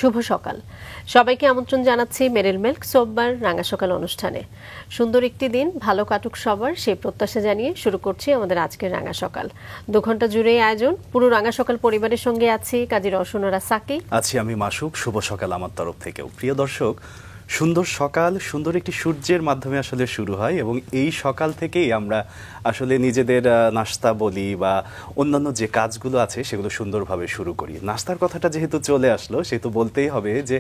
শুভ সকাল। সবাইকে আমন্ত্রণ জানাচ্ছি মেরিল মিল্ক সোপবার রাঙা সকাল অনুষ্ঠানে। সুন্দর একটি দিন ভালো কাটুক সবার, সেই প্রত্যাশা জানিয়ে শুরু করছি আমাদের আজকের রাঙা সকাল। 2 ঘন্টা জুড়ে আয়োজন। পুরো রাঙা সকাল পরিবারের সঙ্গে আছি কাজী রওশনরা সাকি, আছি আমি মাসুক। শুভ সকাল আমার তরফ থেকেও। প্রিয় দর্শক, সুন্দর সকাল সুন্দর একটি সূর্যের মাধ্যমে আসলে শুরু হয় এবং এই সকাল থেকেই আমরা আসলে নিজেদের নাস্তা বলি বা অন্যান্য যে কাজগুলো আছে সেগুলো সুন্দরভাবে শুরু করি। নাস্তার কথাটা যেহেতু চলে আসলো, সেহেতু বলতেই হবে যে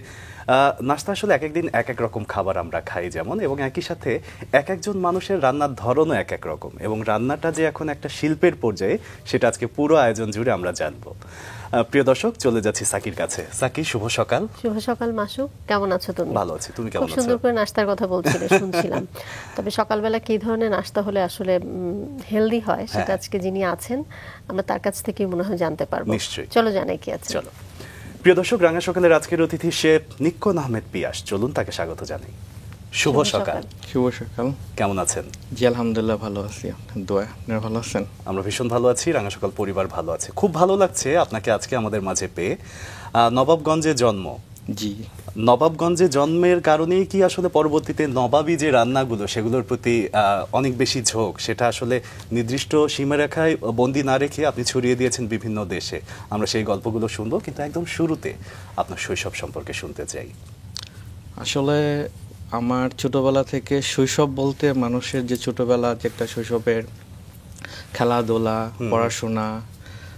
নাস্তা আসলে এক একদিন এক এক রকম খাবার আমরা খাই যেমন, এবং একই সাথে এক একজন মানুষের রান্নার ধরনও এক এক রকম, এবং রান্নাটা যে এখন একটা শিল্পের পর্যায়ে সেটা আজকে পুরো আয়োজন জুড়ে আমরা জানবো। প্রিয় দর্শক, চলে যাচ্ছি সাকির কাছে। সাকি, শুভ সকাল। শুভ সকাল মাসুক, কেমন আছো তুমি? ভালো আছি, তুমি কেমন আছো? খুব সুন্দর করে নাস্তার কথা বলছিলে, শুনছিলাম। তবে সকালবেলা কি ধরনের নাস্তা হলে আসলে হেলদি হয় সেটা আজকে যিনি আছেন আমরা তার কাছ থেকে মনে হয় জানতে পারবো। নিশ্চয়ই, চলো জানাই কি আছে। চলো। প্রিয় দর্শক, রাঙা সকালের আজকের অতিথি শেফ নিক্কন আহমেদ পিয়াস, চলুন তাকে স্বাগত জানাই। শুভ সকাল। শুভ সকাল। কেমন আছেন? জি আলহামদুলিল্লাহ ভালো আছি, দোয়া। আপনারা ভালো আছেন? আমরা ভীষণ ভালো আছি, রাঙা সকাল পরিবার ভালো আছে। খুব ভালো লাগছে আপনাকে আজকে আমাদের মাঝে পেয়ে। নবাবগঞ্জে জন্ম। জি। নবাবগঞ্জে জন্মের কারণেই কি আসলে পরবর্তীতে নবাবী যে রান্নাগুলো সেগুলোর প্রতি অনেক বেশি ঝোঁক, সেটা আসলে নির্দিষ্ট সীমারেখায় বন্দি না রেখে আপনি ছড়িয়ে দিয়েছেন বিভিন্ন দেশে? আমরা সেই গল্পগুলো শুনবো, কিন্তু একদম শুরুতে আপনার শৈশব সম্পর্কে শুনতে চাই। আসলে আমার ছোটবেলা থেকে শৈশব বলতে মানুষের যে ছোটবেলা, যেটা শৈশবের খেলাধুলা, পড়াশোনা,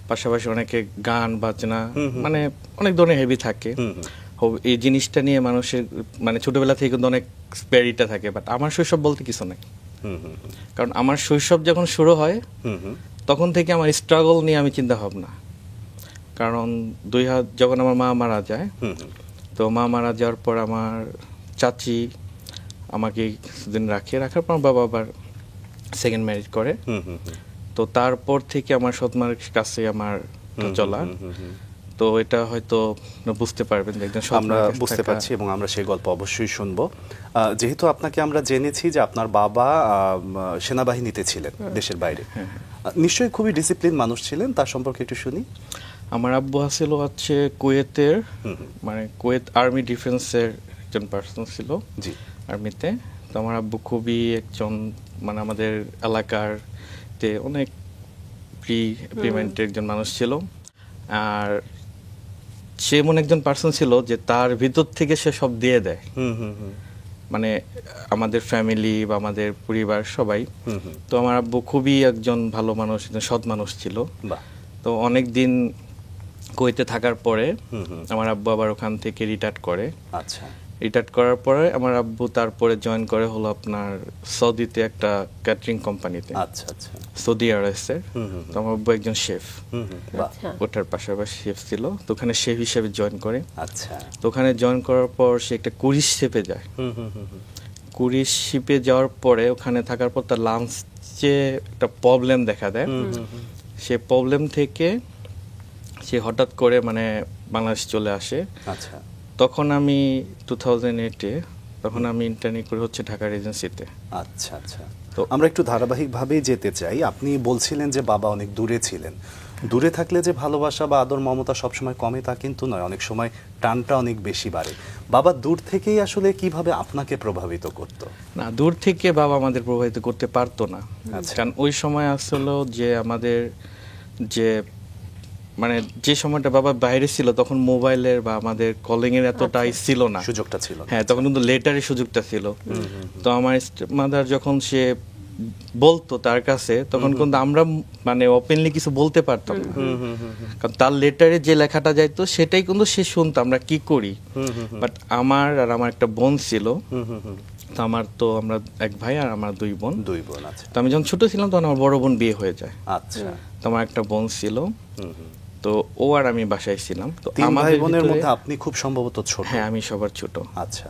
পাশাপাশি অনেকে গান বাজনা, মানে অনেক ধরনের হেভি থাকে। এই জিনিসটা নিয়ে মানুষের মানে ছোটবেলা থেকে কিন্তু অনেক স্পেরিটা থাকে, বাট আমার শৈশব বলতে কিছু নাই। কারণ আমার শৈশব যখন শুরু হয় তখন থেকে আমার স্ট্রাগল নিয়ে আমি চিন্তা ভাবনা। কারণ যখন আমার মা মারা যায়, তো মা মারা যাওয়ার পর আমার চাচি আমাকে কিছুদিন রাখার পর বাবা আবার সেকেন্ড ম্যারেজ করে। তো তারপর থেকে আমার সৎমার কাছে আমার চলা। তো এটা হয়তো বুঝতে পারবেন যে একজন আমরা বুঝতে পারছি, এবং আমরা সেই গল্প অবশ্যই শুনবো। যেহেতু আপনাকে আমরা জেনেছি যে আপনার বাবা সেনাবাহিনীতে ছিলেন দেশের বাইরে, নিশ্চয়ই খুবই ডিসিপ্লিন মানুষ ছিলেন, তার সম্পর্কে একটু শুনি। আমার আব্বু ছিল হচ্ছে কুয়েতের, মানে কুয়েত আর্মি ডিফেন্সের একজন পার্সন ছিল আর্মিতে। তো আমার আব্বু খুবই একজন মানে আমাদের এলাকার অনেক প্রিমেন্টের একজন মানুষ ছিল। আর সে এমন একজন পার্সন ছিল যে তার ভিতর থেকে সে সব দিয়ে দেয়, মানে আমাদের ফ্যামিলি বা আমাদের পরিবার সবাই। তো আমার আব্বু খুবই একজন ভালো মানুষ, একজন সৎ মানুষ ছিল। তো অনেক দিন কুয়েতে থাকার পরে আমার আব্বু আবার ওখান থেকে রিটায়ার্ড করে। আচ্ছা। রিটায়ার্ড করার পরে আমার আব্বু তারপরে জয়েন করে হলো আপনার সৌদিতে একটা ক্যাটারিং কোম্পানিতে। আচ্ছা আচ্ছা। সৌদি এয়ারওয়েজের। তো আমার আব্বু একজন শেফ, ওটার পাশাপাশি শেফ ছিল। তো ওখানে শেফ হিসেবে জয়েন করে। আচ্ছা। তো ওখানে জয়েন করার পর সে একটা ক্রুজ শিপে যায়। ক্রুজ শিপে যাওয়ার পরে ওখানে থাকার পর তার লাঞ্চে একটা প্রবলেম দেখা দেয়। সে প্রবলেম থেকে সে হঠাৎ করে মানে বাংলাদেশ চলে আসে। আচ্ছা। তখন আমি 2008-এ তখন আমি ইন্টার্নি করে হচ্ছে ঢাকার এজেন্সিতে। আচ্ছা আচ্ছা। তো আমরা একটু ধারাবাহিকভাবেই যেতে চাই। আপনি বলছিলেন যে বাবা অনেক দূরে ছিলেন। দূরে থাকলে যে ভালোবাসা বা আদর মমতা সবসময় কমে তা কিন্তু নয়, অনেক সময় টানটা অনেক বেশি বাড়ে। বাবা দূর থেকেই আসলে কিভাবে আপনাকে প্রভাবিত করতো? না, দূর থেকে বাবা আমাদের প্রভাবিত করতে পারতো না। কারণ ওই সময় আসলে যে আমাদের যে মানে যে সময়টা বাবা বাইরে ছিল তখন মোবাইলের বা আমাদের কলিং এর এতটাই ছিল না, সুযোগটা ছিল। হ্যাঁ, তখন কিন্তু লেটারের সুযোগটা ছিল। তো আমার মাদার যখন সে বলতো তার কাছে, তখন কিন্তু আমরা মানে ওপেনলি কিছু বলতে পারতাম না, কারণ তার লেটারে যে লেখাটা যাইতো সেটাই কিন্তু সে শুনতো আমরা কি করি। বাট আমার একটা বোন ছিল, তো আমরা এক ভাই আর আমার দুই বোন। আচ্ছা। তো আমি যখন ছোট ছিলাম তখন আমার বড় বোন বিয়ে হয়ে যায়। আচ্ছা। তো আমার একটা বোন ছিল, তো ও আর আমি বাসায় ছিলাম। তো আমাদের বোনের মধ্যে আপনি খুব সম্ভবত ছোট? হ্যাঁ, আমি সবার ছোট। আচ্ছা।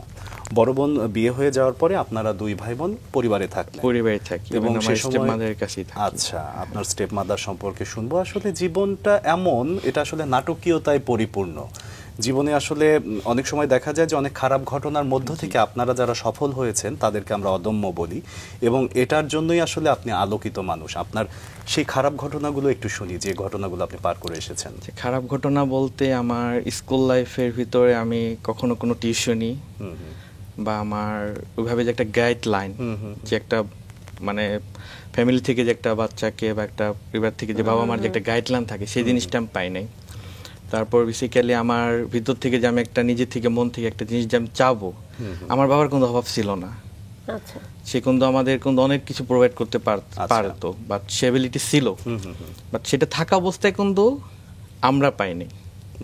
বড় বোন বিয়ে হয়ে যাওয়ার পরে আপনারা দুই ভাই বোন পরিবারে থাকলেন? পরিবারে থাকি, এবং আমার স্টেপ মাদারের কাছেই থাকি। আচ্ছা, আপনার স্টেপ মাদার সম্পর্কে শুনবো। আসলে জীবনটা এমন, এটা আসলে নাটকীয়তায় পরিপূর্ণ জীবনে আসলে অনেক সময় দেখা যায় যে অনেক খারাপ ঘটনার মধ্য থেকে আপনারা যারা সফল হয়েছেন তাদেরকে আমরা অদম্য বলি, এবং এটার জন্যই আসলে আপনি আলোকিত মানুষ। আপনার সেই খারাপ ঘটনাগুলো একটু শুনি, যে ঘটনাগুলো আপনি পার করে এসেছেন। খারাপ ঘটনা বলতে আমার স্কুল লাইফের ভিতরে আমি কখনো কোনো টিউশনি বা আমার ওইভাবে যে একটা গাইডলাইন, যে একটা মানে ফ্যামিলি থেকে যে একটা বাচ্চাকে বা একটা পরিবার থেকে যে বাবা মার যে একটা গাইডলাইন থাকে, সেই জিনিসটা আমি পাই নাই। তারপর বেসিক্যালি আমার ভিতর থেকে যে আমি একটা নিজে থেকে মন থেকে একটা জিনিস যে আমি চাবো, আমার বাবার কোনো অভাব ছিল না। আচ্ছা, সে কিন্তু আমাদের কিন্তু অনেক কিছু প্রোভাইড করতে পারতো, বাট সে এবিলিটি ছিল, বাট সেটা থাকা অবস্থায় কিন্তু আমরা পাইনি।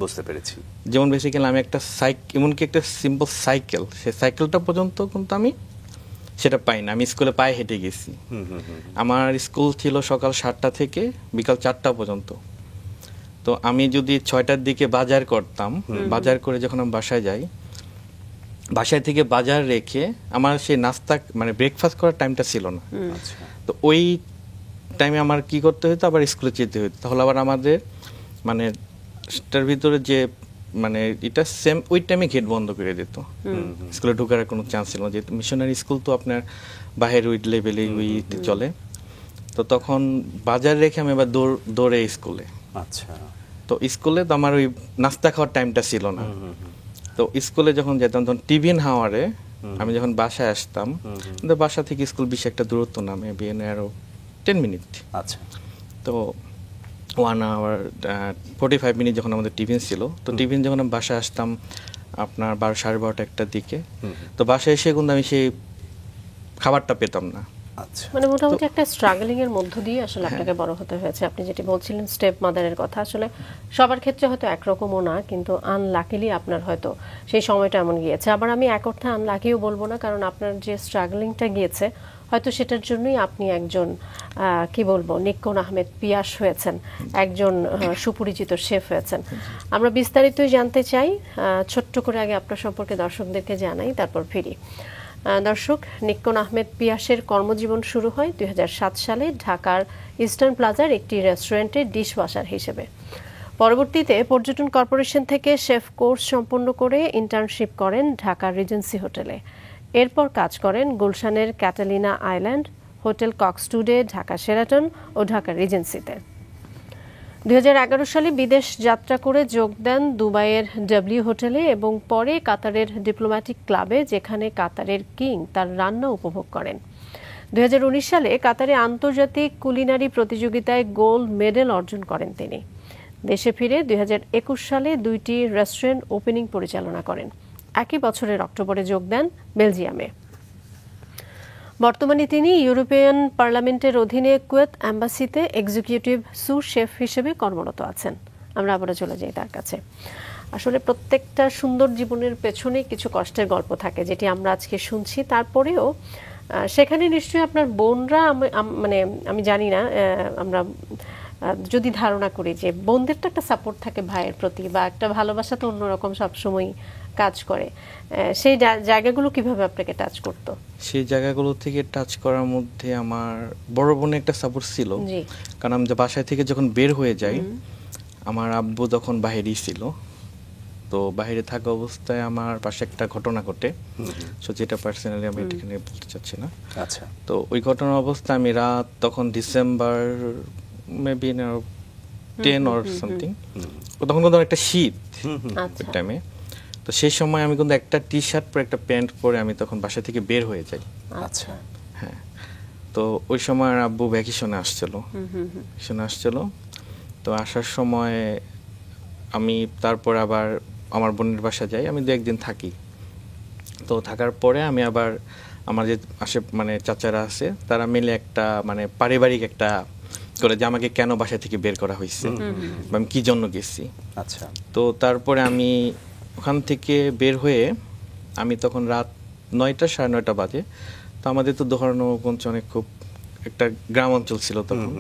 বুঝতে পেরেছি। যেমন বেসিক্যালি আমি একটা এমনকি একটা সিম্পল সাইকেল, সেই সাইকেলটা পর্যন্ত কিন্তু আমি সেটা পাই না। আমি স্কুলে পায়ে হেঁটে গেছি। আমার স্কুল ছিল সকাল 7টা থেকে বিকাল 4টা পর্যন্ত। তো আমি যদি 6টার দিকে বাজার করতাম, বাজার করে যখন আমি বাসায় যাই, বাসায় থেকে বাজার রেখে আমার সেই নাস্তা মানে ব্রেকফাস্ট করার টাইমটা ছিল না। তো ওই টাইমে আমার কি করতে হতো, আবার স্কুলে যেতে হতো। তাহলে আবার আমাদের মানে সেটার ভিতরে যে মানে এটা সেম ওই টাইমে গেট বন্ধ করে দিত, স্কুলে ঢোকার কোনো চান্স ছিল না, যেহেতু মিশনারি স্কুল তো আপনার বাহির ওই লেভেলে ওই চলে। তো তখন বাজার রেখে আমি আবার দৌড়ে স্কুলে। আচ্ছা। তো স্কুলে তো আমার ওই নাস্তা খাওয়ার টাইমটা ছিল না। তো স্কুলে যখন যেতাম তখন টিফিন হাওয়ারে আমি যখন বাসায় আসতাম, কিন্তু বাসা থেকে স্কুল বেশি একটা দূরত্ব না, মেবি আরো 10 মিনিট। আচ্ছা। তো 1 আওয়ার 45 মিনিট যখন আমাদের টিফিন ছিল, তো টিফিন যখন আমি বাসায় আসতাম আপনার 12, সাড়ে 12টা একটার দিকে, তো বাসায় এসে কিন্তু আমি সেই খাবারটা পেতাম না। আচ্ছা। মানে মোটামুটি একটা স্ট্রাগলিং এর মধ্য দিয়ে আসলে আপনাকে বড় হতে হয়েছে। আপনি যেটি বলছিলেন স্টেপ মাদারের কথা, আসলে সবার ক্ষেত্রে হয়তো একরকমও না, কিন্তু আনলাকিলি আপনার হয়তো সেই সময়টা এমন গিয়েছে। আবার আমি এক অর্থে আনলাকিও বলবো না, কারণ আপনার যে স্ট্রাগলিংটা গিয়েছে হয়তো সেটার জন্যই আপনি একজন কি বলবো নিক্কন আহমেদ পিয়াস হয়েছেন, একজন সুপরিচিত শেফ হয়েছেন। আমরা বিস্তারিতই জানতে চাই, ছোট্ট করে আগে আপনার সম্পর্কে দর্শকদেরকে জানাই, তারপর ফিরি। দর্শক, নিক্কন আহমেদ পিয়াসের কর্মজীবন শুরু হয় 2007 সালে ঢাকার ইস্টার্ন প্লাজার একটি রেস্টুরেন্টে ডিশওয়াশার হিসেবে। পরবর্তীতে পর্যটন কর্পোরেশন থেকে শেফ কোর্স সম্পন্ন করে ইন্টার্নশিপ করেন ঢাকার রিজেন্সি হোটেলে। এরপর কাজ করেন গুলশানের Catalina Island, hotel Cox Today, Dhaka Sheraton ও ঢাকা রিজেন্সিতে। 2011 সালে বিদেশ যাত্রা করে যোগ দেন দুবাইয়ের ডব্লিউ হোটেলে এবং পরে কাতারের ডিপ্লোম্যাটিক ক্লাবে, যেখানে কাতারের কিং তার রান্না উপভোগ করেন। 2019 সালে কাতারে আন্তর্জাতিক কুলিনারি প্রতিযোগিতায় গোল্ড মেডেল অর্জন করেন তিনি। দেশে ফিরে 2021 সালে 2টি রেস্টুরেন্ট ওপেনিং পরিচালনা করেন। একই বছরের অক্টোবরে যোগ দেন বেলজিয়ামে। বর্তমানে তিনি ইউরোপিয়ান পার্লামেন্টের অধীনে কুয়েত অ্যাম্বাসিতে এক্সিকিউটিভ সুস শেফ হিসেবে কর্মরত আছেন। আমরা আবারও চলে যাই তার কাছে। আসলে প্রত্যেকটা সুন্দর জীবনের পেছনে কিছু কষ্টের গল্প থাকে, যেটি আমরা আজকে শুনছি। তারপরেও সেখানে নিশ্চয়ই আপনার বোনরা, মানে আমি জানি না, আমরা যদি ধারণা করি যে বোনদের তো একটা সাপোর্ট থাকে ভাইয়ের প্রতি, বা একটা ভালোবাসা তো অন্যরকম সবসময় কাজ করে, সেই জায়গাগুলো কিভাবে আপনাকে টাচ করতো? সেই জায়গাগুলো থেকে টাচ করার মধ্যে আমার বড় বোনের একটা সাপোর্ট ছিল, কারণ আমি বাসায় থেকে যখন বের হয়ে যাই, আমার আব্বু তখন বাহিরেই ছিল। তো বাইরে থাকা অবস্থায় আমার পাশে একটা ঘটনা ঘটে, সো যেটা পার্সোনালি আমি এখানে বলতে চাচ্ছি না। আচ্ছা। তো ওই ঘটনার অবস্থায় আমি রাত তখন ডিসেম্বর মেবি 10 অর সামথিং, তখন কিন্তু একটা শীত ওই টাইমে। তো সেই সময় আমি কিন্তু একটা টি শার্ট পরে একটা প্যান্ট পরে আমি তখন বাসা থেকে বের হয়ে যাই। আচ্ছা। হ্যাঁ। তো ওই সময় আর আব্বু ভ্যাকেশনে আসছিল। তো আসার সময় আমি তারপর আবার আমার বোনের বাসা যাই, আমি 2-1 দিন থাকি। তো থাকার পরে আমি আবার আমার যে মানে চাচারা আছে, তারা মিলে একটা মানে পারিবারিক একটা করে যে আমাকে কেন বাসা থেকে বের করা হয়েছে বা আমি কি জন্য গেছি। আচ্ছা। তো তারপরে আমি ওখান থেকে বের হয়ে আমি তখন রাত 9টা, সাড়ে 9টা বাজে। তো আমাদের তো দোহারনগঞ্জ অনেক খুব একটা গ্রাম অঞ্চল ছিল তখন।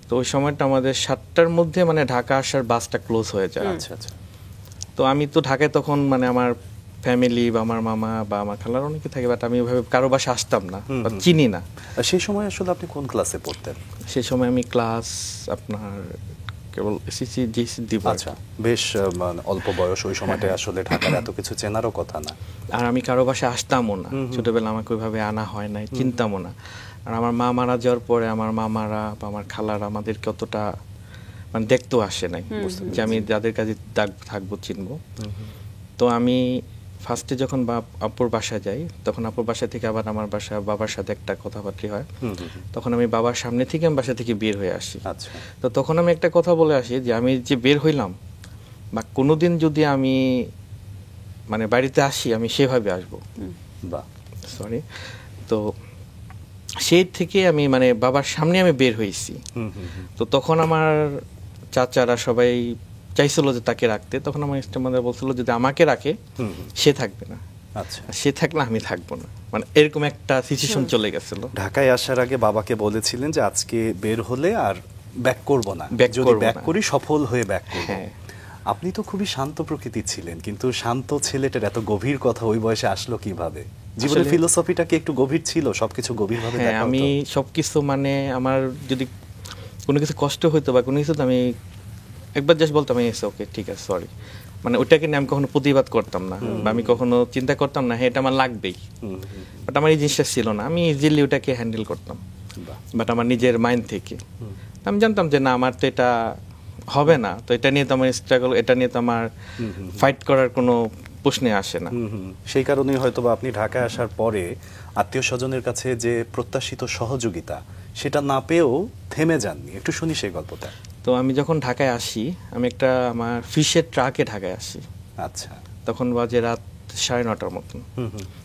তো ওই সময়টা আমাদের 7টার মধ্যে মানে ঢাকা আসার বাসটা ক্লোজ হয়ে যায়। আচ্ছা আচ্ছা। তো আমি তো ঢাকায় তখন মানে আমার ফ্যামিলি বা আমার মামা বা আমার খালার অনেকে থাকে, বাট আমি ওইভাবে কারো বাসা আসতাম না, চিনি না। সেই সময় আসলে আপনি কোন ক্লাসে পড়তেন? সেই সময় আমি ক্লাস আপনার কেবল এসএসসি জিএসসি দিব। আচ্ছা, বেশ মানে অল্প বয়স, ওই সময়টা আসলে ঢাকার এত কিছু চেনারও কথা না। আর আমি কারো বাসায় আসতামও না, ছোটবেলা আমাকে ওইভাবে আনা হয় নাই, চিনতামও না। আর আমার মা মারা যাওয়ার পরে আমার মামারা বা আমার খালারা আমাদেরকে অতটা মানে দেখতেও আসে নাই যে আমি যাদের কাছে থাকবো চিনবো। তো আমি ফার্স্টে যখন আপুর বাসায় যাই, তখন আপুর বাসা থেকে আবার আমার বাসা বাবার সাথে একটা কথাবার্তা হয়। তখন আমি বাবার সামনে থেকে আমি বাসা থেকে বের হয়ে আসি। আচ্ছা, তো তখন আমি একটা কথা বলে আসি যে আমি যে বের হইলাম বা কোনোদিন যদি আমি মানে বাড়িতে আসি আমি সেভাবে আসবো। বাহ, সরি। তো সেই থেকে আমি মানে বাবার সামনে আমি বের হয়েছি। তো তখন আমার চাচারা সবাই চাইছিল যে তাকে রাখতে, তখন আমার স্টেপমাদার বলছিল যদি আমাকে রাখে সে থাকবে না, আচ্ছা। আর সে থাকলে আমি থাকবো না, মানে এরকম একটা সিচুয়েশন চলে গেছিল। ঢাকায় আসার আগে বাবাকে বলেছিলেন যে আজকে বের হলে আর ব্যাক করব না, Back যদি করবো ব্যাক না। করি সফল হয়ে ব্যাক করব। হ্যাঁ। আপনি তো খুবই শান্ত প্রকৃতির ছিলেন, কিন্তু শান্ত ছেলেটার এত গভীর কথা ওই বয়সে আসলো কিভাবে? জীবনের আসলে- ফিলোসফিটা কি একটু গভীর ছিল, সবকিছু গভীরভাবে হ্যাঁ, দেখা আমি হতো? সবকিছু মানে আমার যদি কোনো কিছু কষ্ট হইতো বা কোনো কিছু, আমি একবার জাস্ট বলতাম ওকে ঠিক আছে সরি, মানে ওটাকে নিয়ে আমি কখনো প্রতিবাদ করতাম না বা আমি কখনো চিন্তা করতাম না হ্যাঁ এটা আমার লাগবেই। বাট আমার এই জিনিসটা ছিল না, আমি ইজিলি ওটাকে হ্যান্ডেল করতাম, বাহ। বাট আমার নিজের মাইন্ড থেকে আমি জানতাম যে না আমার তো এটা হবে না, তো এটা নিয়ে তো আমার স্ট্রাগল, এটা নিয়ে তো আমার ফাইট করার কোনো প্রশ্নে আসে না। সেই কারণেই হয়তো বা আপনি ঢাকায় আসার পরে আত্মীয় স্বজনের কাছে যে প্রত্যাশিত সহযোগিতা সেটা না পেয়েও থেমে যাননি। একটু শুনি সেই গল্পটা। তো আমি যখন ঢাকায় আসি, আমি একটা আমার ফিশের ট্রাকে ঢাকায় আসি, আচ্ছা, তখন বাজে রাত 9:30 মতন।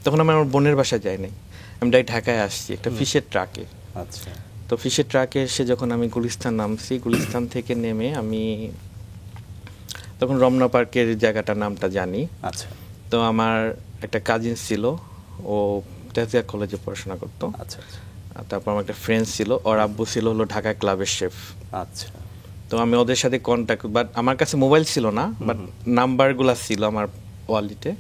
তখন আমি আমার বোনের বাসায় যাই নাই, আমি ডাইরেক্ট ঢাকায় আসছি একটা ফিশের ট্রাকে। আচ্ছা, তো ফিশের ট্রাকে এসে যখন আমি গুলিস্তান নামছি, গুলিস্তান থেকে নেমে আমি তখন রমনা পার্কের জায়গাটার নামটা জানি। আচ্ছা, তো আমার একটা কাজিন ছিল, ও তেজিয়া কলেজে পড়াশোনা করতো। আচ্ছা, আচ্ছা, আর তারপর আমার একটা ফ্রেন্ড ছিল, ওর আব্বু ছিল হলো ঢাকা ক্লাবের শেফ। আচ্ছা, তো আমি ওদের সাথে কন্ট্যাক্ট, বাট আমার কাছে মোবাইল ছিল না, বাট নাম্বারগুলো ছিল আমার ওয়ালেটে।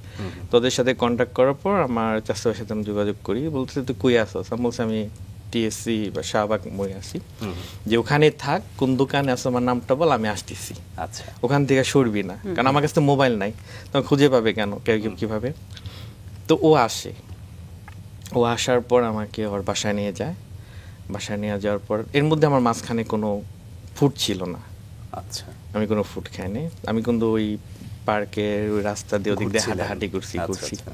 তো ওদের সাথে কন্ট্যাক্ট করার পর আমার চাচার সাথে আমি যোগাযোগ করি, বলছে তুই কই আসো? আমি বলছি আমি টিএসসি বা শাহবাগ মোড়ে আসি, যে ওখানে থাক, কোন দোকানে আসো আমার নামটা বল, আমি আসতেছি, আচ্ছা, ওখান থেকে সরবি না, কারণ আমার কাছে তো মোবাইল নাই, তখন খুঁজে পাবে কেন কেউ কিভাবে? তো ও আসে, ও আসার পর আমাকে ওর বাসায় নিয়ে যায়। বাসায় নিয়ে যাওয়ার পর এর মধ্যে আমার মাঝখানে কোনো ফুড ছিল না, আচ্ছা, আমি কোনো ফুড খাইনি। আমি কিন্তু ওই পার্কের ওই রাস্তা দিয়ে ওদিক দিয়ে ঘুরছিলেন। হাঁটাহাঁটি করছি আচ্ছা, করছি আচ্ছা।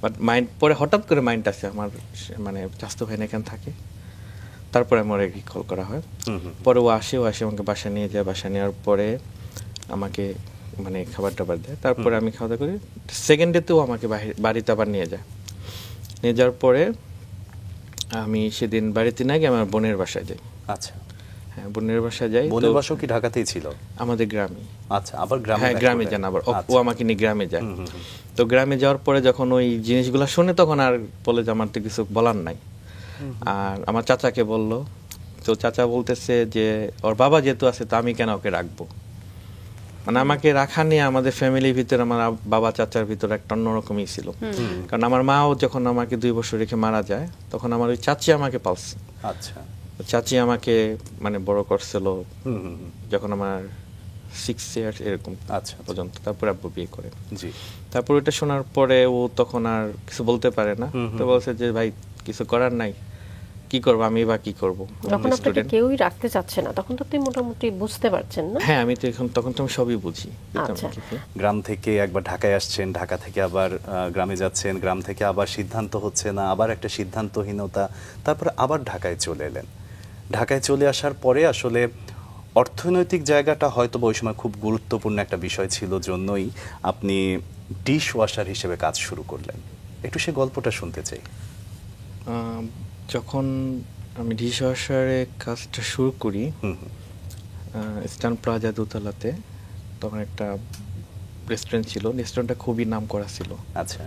বাট মাইন্ড পরে হঠাৎ করে মাইন্ড আসে আমার, মানে স্বাস্থ্য ভাই এখানে থাকে। তারপরে আমার কল করা হয়, পরে ও আসে আমাকে বাসা নিয়ে যায়। বাসা নেওয়ার পরে আমাকে মানে খাবার টাবার দেয়, তারপরে আমি খাওয়া দাওয়া করি। সেকেন্ড ডেতেও আমাকে বাড়িতে আবার নিয়ে যায়। নিয়ে যাওয়ার পরে আমি সেদিন বাড়িতে না গিয়ে আমার বোনের বাসায় যাই। আচ্ছা। হ্যাঁ, বোনের বাসায় যাই। বোনের তো বাসাও কি ঢাকাতেই ছিল? আমাদের গ্রামে। আচ্ছা, আবার গ্রামে? হ্যাঁ, back গ্রামে করলেন? যান আবার, ও আচ্ছা, আমাকে নিয়ে গ্রামে যায়। তো গ্রামে যাওয়ার পরে যখন ওই জিনিসগুলো শুনে, তখন আর বলে যে আমার তো কিছু বলার নাই। আর আমার চাচাকে বলল, তো চাচা বলতেছে যে ওর বাবা যেহেতু আছে, তো আমি কেন ওকে রাখবো? মানে আমাকে রাখা নিয়ে আমাদের ফ্যামিলির ভিতরে আমার বাবা চাচার ভিতরে একটা অন্যরকমই ছিল। কারণ আমার মাও যখন আমাকে 2 বছর রেখে মারা যায়, তখন আমার ওই চাচি আমাকে পালছে। আচ্ছা, চাচি আমাকে মানে বড় করছিল যখন আমার 6 ইয়ার্স এরকম আচ্ছা, পর্যন্ত। তারপরে আব্বু বিয়ে করে। জি, তারপর এটা শোনার পরে ও তখন আর কিছু বলতে পারে না। তো বলছে যে ভাই কিছু করার নাই, কি করবো আমি বা কি করবো, যখন আপনাকে কেউই রাখতে চাচ্ছে না, তখন তো আপনি মোটামুটি বুঝতে পারছেন না? হ্যাঁ, আমি তো তখন তো আমি সবই বুঝি। আচ্ছা। গ্রাম থেকে একবার ঢাকায় আসছেন, ঢাকা থেকে আবার গ্রামে যাচ্ছেন, গ্রাম থেকে আবার সিদ্ধান্ত হচ্ছে না, আবার একটা সিদ্ধান্তহীনতা, তারপরে আবার ঢাকায় চলে এলেন। ঢাকায় চলে আসার পরে আসলে অর্থনৈতিক জায়গাটা হয়তো ওই সময় খুব গুরুত্বপূর্ণ একটা বিষয় ছিল, জন্যই আপনি ডিশ ওয়াশার হিসেবে কাজ শুরু করলেন। একটু সে গল্পটা শুনতে চাই। যখন আমি ডিশ ওয়াশারে কাজটা শুরু করি ইস্টার্ন প্লাজা দোতলাতে, তখন একটা রেস্টুরেন্ট ছিল, রেস্টুরেন্টটা খুবই নাম করা ছিল। আচ্ছা,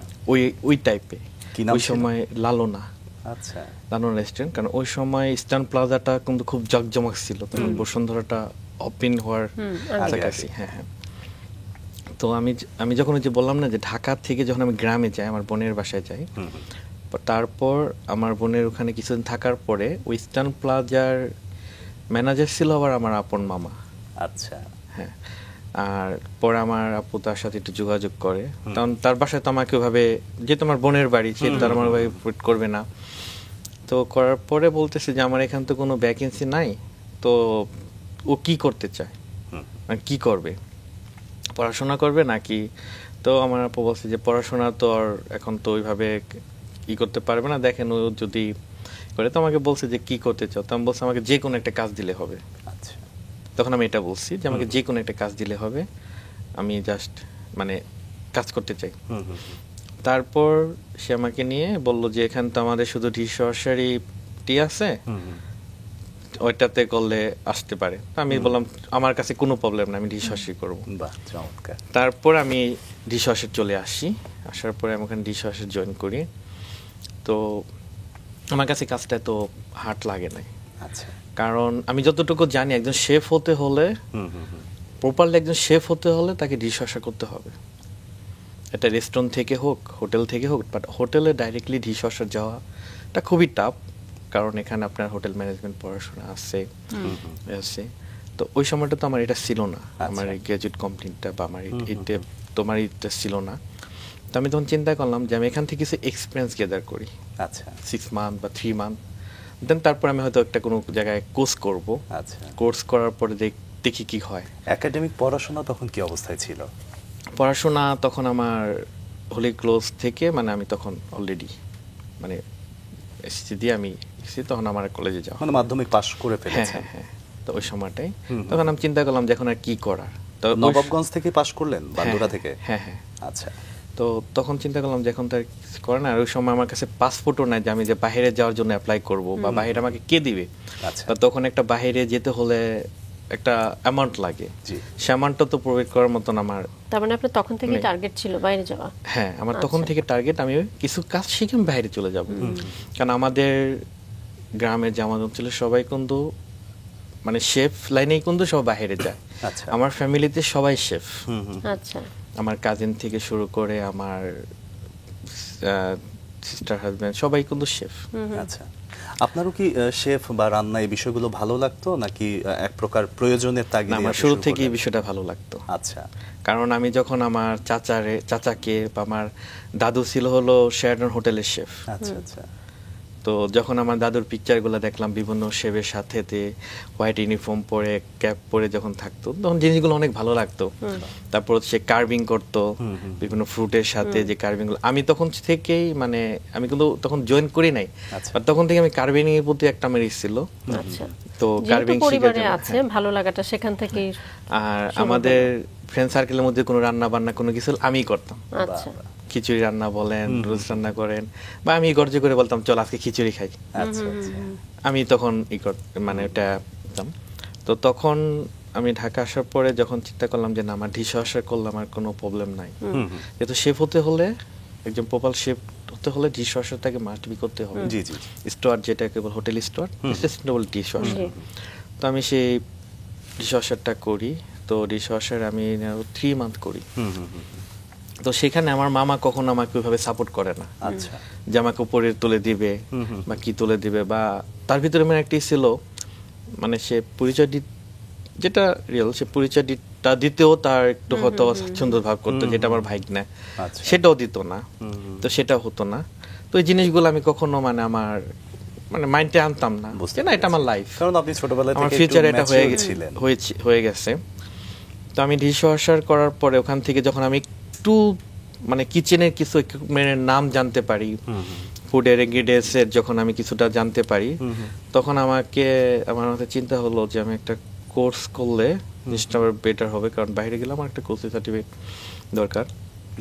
ওই টাইপে। কি নাম ওই ছিল? সময় লালনা, আচ্ছা, লালনা রেস্টুরেন্ট। কারণ ওই সময় ইস্টার্ন প্লাজাটা কিন্তু খুব জমজমাক ছিল, তখন বসুন্ধরাটা ওপেন হওয়ার কাছাকাছি। হ্যাঁ হ্যাঁ। তো আমি যখন ওই যে বললাম না যে ঢাকা থেকে যখন আমি গ্রামে যাই, আমার বোনের বাসায় যাই, তারপর আমার বোনের ওখানে কিছুদিন থাকার পরে ওই ইস্টার্ন প্লাজার ম্যানেজার ছিল আবার আমার আপন মামা। আচ্ছা। হ্যাঁ, আর পরে আমার আপু তার সাথে একটু যোগাযোগ করে, কারণ তার বাসায় তো আমাকে ওইভাবে, যেহেতু আমার বোনের বাড়ি, সে তো আর আমার ওইভাবে put করবে না। তো করার পরে বলতেছে যে আমার এখান তো কোনো ভ্যাকেন্সি নাই, তো ও কি করতে চায়, মানে কি করবে, পড়াশোনা করবে নাকি? তো আমার আপু বলছে যে পড়াশোনা তো আর এখন তো ওইভাবে ই করতে পারবে না, দেখেন ও যদি করে। তো আমাকে বলছে যে কি করতে চাও, তো আমি বলছি আমাকে যে কোনো একটা কাজ দিলে হবে। আচ্ছা। তখন আমি এটা বলছি যে আমাকে যে কোনো একটা কাজ দিলে হবে, আমি জাস্ট মানে কাজ করতে চাই। তারপর সে আমাকে নিয়ে বলল যে এখান তো আমাদের শুধু ডিশওয়াশারি টি আছে, ওইটাতে করলে আসতে পারে। তো আমি বললাম আমার কাছে কোনো প্রবলেম না, আমি ডিশওয়াশারি করবো। বাহ, চমৎকার। তারপর আমি ডিশওয়াশার চলে আসি, আসার পরে আমি ওখানে ডিশওয়াশার জয়েন করি। তো আমার কাছে কাজটা তো হার্ড লাগে নাই, আচ্ছা। কারণ আমি যতটুকু জানি একজন শেফ হতে হলে, প্রপারলি একজন শেফ হতে হলে তাকে ডিশওয়াশার করতে হবে। এটা রেস্টুরেন্ট থেকে হোক, হোটেল থেকে হোক, বাট হোটেলে ডাইরেক্টলি ডিশওয়াশার যাওয়াটা খুবই টাফ, কারণ এখানে আপনার হোটেল ম্যানেজমেন্ট পড়াশোনা আছে। তো ওই সময়টা তো আমার এটা ছিল না, আমার এই গ্র্যাজুয়েট কমপ্লিটটা বা আমার এইটা তোমার এটা ছিল না। তো আমি তখন চিন্তা করলাম যে আমি এখান থেকে কিছু এক্সপিরিয়েন্স গ্যাদার করি, আচ্ছা 6 মান্থ বা 3 মান্থ, দেন তারপর আমি হয়তো একটা কোনো জায়গায় কোর্স করব। আচ্ছা। কোর্স করার পরে দেখি কি হয়। একাডেমিক পড়াশোনা তখন কি অবস্থায় ছিল? পড়াশোনা তখন আমার হোলি ক্লোজ থেকে, মানে আমি তখন অলরেডি মানে এসএসসি দিয়ে আমি এসেছি, তখন আমার কলেজে যাওয়া, মানে মাধ্যমিক পাশ করে হ্যাঁ ফেলেছেন? হ্যাঁ হ্যাঁ। তো ওই সময়টাই তখন আমি চিন্তা করলাম যে এখন আর কি করার। তো নবাবগঞ্জ থেকে পাশ করলেন, বান্দুরা থেকে? হ্যাঁ হ্যাঁ। আচ্ছা। তো তখন চিন্তা করলাম যে এখন তো আর কিছু করে না, আর ওই সময় আমার কাছে পাসপোর্টও নাই যে আমি যে বাইরে যাওয়ার জন্য অ্যাপ্লাই করব, বা বাইরে আমাকে কে দিবে। আচ্ছা। তো তখন একটা বাইরে যেতে হলে একটা অ্যামাউন্ট লাগে, জি। সে অ্যামাউন্টটা তো প্রোভাইড করার মতন আমার, তার মানে আপনার তখন থেকেই টার্গেট ছিল বাইরে যাওয়া? হ্যাঁ আমার তখন থেকে টার্গেট আমি কিছু কাজ শিখে আমি বাইরে চলে যাব। কারণ আমাদের গ্রামের যে আমাদের অঞ্চলে সবাই কিন্তু মানে শেফ লাইনেই কিন্তু সব বাইরে যায়। আচ্ছা। আমার ফ্যামিলিতে সবাই শেফ, আচ্ছা। আমার কাজিন থেকে শুরু করে আমার সিস্টার হাজবেন্ড সবাই কিন্তু শেফ। আচ্ছা। আপনারও কি শেফ বা রান্না এই বিষয়গুলো ভালো লাগতো, নাকি এক প্রকার প্রয়োজনের না, তাগিদে? আমার শুরু থেকে এই বিষয়টা ভালো লাগতো। আচ্ছা। কারণ আমি যখন আমার চাচাকে বা আমার দাদু ছিল হলো শেরাটন হোটেলের শেফ। আচ্ছা আচ্ছা। তো যখন আমার দাদুর পিকচারগুলো দেখলাম বিভিন্ন শেফের সাথে হোয়াইট ইউনিফর্ম পরে ক্যাপ পরে যখন থাকতো, তখন জিনিসগুলো অনেক ভালো লাগতো। তারপর সে কার্ভিং করতো বিভিন্ন ফ্রুটের সাথে, যে কার্ভিংগুলো আমি তখন থেকেই মানে আমি কিন্তু তখন জয়েন করি নাই, বাট তখন থেকে আমি কার্ভিং এর প্রতি একটা আমার ইচ্ছে ছিল। আচ্ছা। তো কার্ভিং পরিবারে আছে ভালো লাগাটা সেখান থেকেই। আর আমাদের ফ্রেন্ড সার্কেলের মধ্যে কোনো রান্না বান্না কোনো কিছু আমিই করতাম। আচ্ছা। খিচুড়ি রান্না বলেন, রোজ রান্না করেন, বা আমি গর্জে করে বলতাম চল আজকে খিচুড়ি খাই। আচ্ছা আচ্ছা। আমি তখন মানে এটা করতাম। তো তখন আমি ঢাকা আসার পরে যখন চিন্তা করলাম যে না আমার ডিশওয়াশার করলাম আর কোনো প্রবলেম নাই, যেহেতু শেফ হতে হলে একজন প্রপার শেফ হতে হলে ডিশওয়াশারটাকে মাস্ট বি করতে হবে। জি জি। স্টোয়ার যেটা কেবল হোটেল স্টোয়ার, সাস্টেইনেবল ডিশওয়াশার। তো আমি সেই ডিশওয়াশারটা করি। তো ডিশওয়াশার আমি 3 মান্থ করি। তো সেখানে আমার মামা কখনো আমাকে ওইভাবে সাপোর্ট করে না। আচ্ছা। যে আমাকে উপরে তুলে দিবে বা কি তুলে দিবে, বা তার ভিতরে মানে একটি ছিল মানে সে পরিচয় যেটা রিয়েল, সে পরিচয়টা দিতেও তার একটু হয়তো স্বাচ্ছন্দ্য ভাব করতো, যেটা আমার ভাগ্নে সেটাও দিত না। তো সেটাও হতো না। তো এই জিনিসগুলো আমি কখনো মানে আমার মানে মাইন্ডে আনতাম না, যে না এটা আমার লাইফ, কারণ আপনি ছোটবেলা থেকে আমার ফিউচারে এটা গিয়েছিলেন। হয়ে গেছে। তো আমি ডিশওয়াশার করার পরে ওখান থেকে যখন আমি একটু মানে কিচেনের কিছু ইকুইপমেন্টের নাম জানতে পারি, ফুডের ইনগ্রেডিয়েন্টস এর যখন আমি কিছুটা জানতে পারি, তখন আমার মাথায় চিন্তা হলো যে আমি একটা কোর্স করলে জিনিসটা আবার বেটার হবে, কারণ বাইরে গেলে আমার একটা কোর্স সার্টিফিকেট দরকার।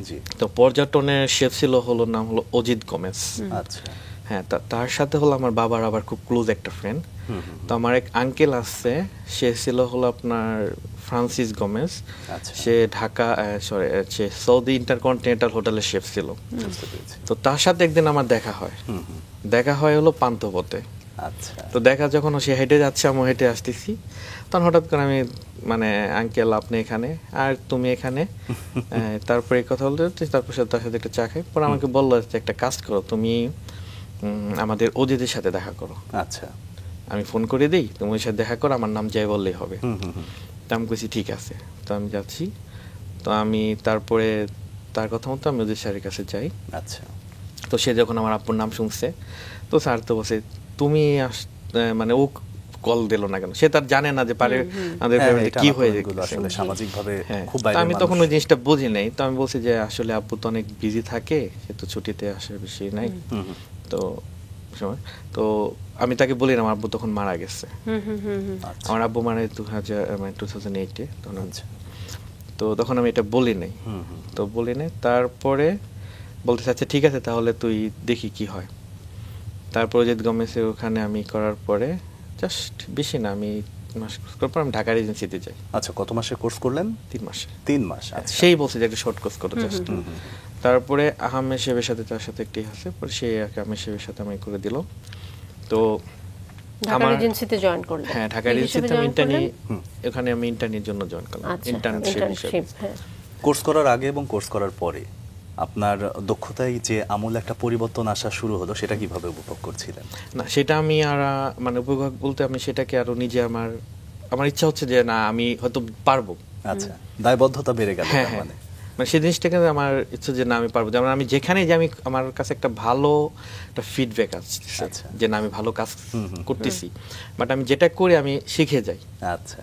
জি। তো পর্যটনের শেফ ছিল হলো নাম হলো অজিত গোমেজ। আচ্ছা। হ্যাঁ, তার সাথে হলো আমার বাবার আবার খুব ক্লোজ একটা ফ্রেন্ড। তো আমার এক আঙ্কেল আছে, সে ছিল হলো আপনার ফ্রান্সিস গোমেজ। সে সে সৌদি ইন্টারকন্টিনেন্টাল হোটেলের শেফ ছিল। তো তার সাথে একদিন আমার দেখা হয় হলো পান্থপথে। আচ্ছা। তো দেখা যখন সে হেঁটে যাচ্ছে আমি হেঁটে আসতেছি, তখন হঠাৎ করে আমি মানে আঙ্কেল আপনি এখানে আর তুমি এখানে, তারপরে এই কথা বলতে তারপর তার সাথে একটা চা খাই। পরে আমাকে বললো যে একটা কাজ করো, তুমি আমাদের অজিতের সাথে দেখা করো। আচ্ছা। আমি ফোন করে দিই, তুমি ওর সাথে দেখা করো, আমার নাম যাই বললেই হবে। তো আমি কইছি ঠিক আছে, তো আমি যাচ্ছি। তো আমি তারপরে তার কথা মতো আমি ওদের স্যারের কাছে যাই। আচ্ছা। তো সে যখন আমার আব্বুর নাম শুনছে, তো স্যার তো বলছে তুমি মানে ও কল দিল না কেন, সে তার জানে না যে পারে আমাদের ফ্যামিলিতে কি হয়ে এগুলো আসলে সামাজিকভাবে হ্যাঁ। খুব তো বাইরের আমি মানুষ। তখন ওই জিনিসটা বুঝি নাই, তো আমি বলছি যে আসলে আব্বু তো অনেক বিজি থাকে, সে তো ছুটিতে আসার বেশি নাই। তো সময় তো আমি তাকে বলি না আমার আব্বু তখন মারা গেছে। আচ্ছা। আমার আব্বু মারা 2008-এ তখন। আচ্ছা। তো তখন আমি এটা বলি নাই। তো বলি নাই, তারপরে বলতে চাচ্ছে ঠিক আছে তাহলে তুই দেখি কি হয়। তারপরে যে গমেছে ওখানে আমি করার পরে জাস্ট বেশি না, আমি মাস করার পর আমি ঢাকার এজেন্সিতে যাই। আচ্ছা, কত মাসে কোর্স করলেন? 3 মাসে। 3 মাস। আচ্ছা। সেই বলছে যে একটা শর্ট কোর্স করো জাস্ট। তারপরে আহমেদ সাহেবের সাথে তার সাথে একটি আছে, পরে সেই আহমেদ সাহেবের সাথে আমি করে দিল। তো ঢাকার এজেন্সিতে জয়েন করলেন? হ্যাঁ, ঢাকার কি হিসেবে এজেন্সিতে আমি join ইন্টার্নি, করলেন? ওখানে আমি ইন্টার্নির জন্য জয়েন করলাম। আচ্ছা, ইন্টার্নশিপ হিসেবে। internship, হ্যাঁ। কোর্স করার আগে এবং কোর্স করার পরে আপনার দক্ষতায় যে আমূল একটা পরিবর্তন আসা শুরু হলো, সেটা কিভাবে উপভোগ করছিলেন? না, সেটা আমি আর মানে উপভোগ বলতে আমি সেটাকে আরো নিজে আমার ইচ্ছা হচ্ছে যে না আমি হয়তো পারবো। আচ্ছা, দায়বদ্ধতা বেড়ে গেল হ্যাঁ তার হ্যাঁ, মানে। মানে সেই জিনিসটাকে আমার ইচ্ছা যে না আমি পারবো, যেমন আমি যেখানে যে আমি আমার কাছে একটা ভালো একটা ফিডব্যাক আসছে আচ্ছা। যে না আমি ভালো কাজ করতেছি, বাট আমি যেটা করি আমি শিখে যাই। আচ্ছা।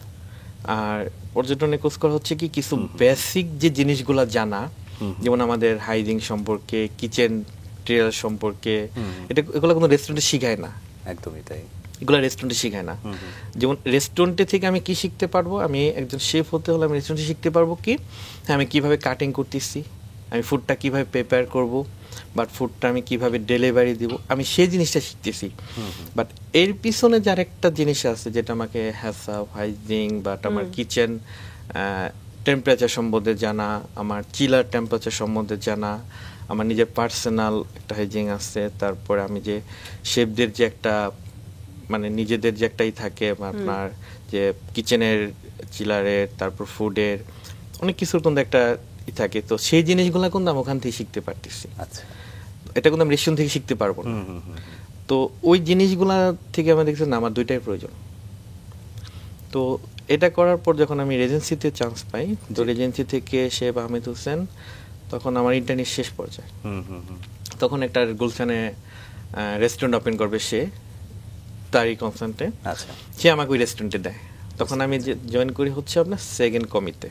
আর পর্যটনে কোর্স করা হচ্ছে কি কিছু বেসিক যে জিনিসগুলো জানা, যেমন আমাদের হাইজিন সম্পর্কে, কিচেন ট্রেল সম্পর্কে, এগুলো কোনো রেস্টুরেন্টে শিখায় না। একদমই তাই। এগুলো রেস্টুরেন্টে শিখায় না। যেমন রেস্টুরেন্টে থেকে আমি কি শিখতে পারবো, আমি একজন শেফ হতে হলে আমি রেস্টুরেন্টে শিখতে পারবো কি আমি কিভাবে কাটিং করতেছি, আমি ফুডটা কিভাবে প্রিপেয়ার করব, বাট ফুডটা আমি কিভাবে ডেলিভারি দিব, আমি সেই জিনিসটা শিখতেছি। বাট এর পিছনে যার একটা জিনিস আছে যেটা আমাকে হ্যাসাপ হাইজিন বাট আমার কিচেন টেম্পারেচার সম্বন্ধে জানা, আমার চিলার টেম্পারেচার সম্বন্ধে জানা, আমার নিজের পার্সোনাল একটা হাইজিন আছে, তারপরে আমি যে শেফদের যে একটা মানে নিজেদের যে একটাই থাকে আপনার যে কিচেনের চিলারের তারপর ফুডের অনেক কিছুর কিন্তু একটা থাকে, তো সেই জিনিসগুলো কিন্তু আমি ওখান থেকে শিখতে পারতেছি। আচ্ছা। এটা কিন্তু আমি রেস্টুরেন্ট থেকে শিখতে পারবো না। তো ওই জিনিসগুলা থেকে আমি দেখছি না আমার দুইটাই প্রয়োজন। তো এটা করার পর যখন আমি রেজেন্সিতে চান্স পাই, তো রেজেন্সি থেকে শেফ আহমেদ হোসেন, তখন আমার ইন্টার্নির শেষ পর্যায়ে, তখন একটা গুলশানে রেস্টুরেন্ট ওপেন করবে সে, তারই কনসার্টে। আচ্ছা। সে আমাকে ওই রেস্টুরেন্টে দেয়, তখন আমি জয়েন করি হচ্ছে আপনার সেকেন্ড কমিতে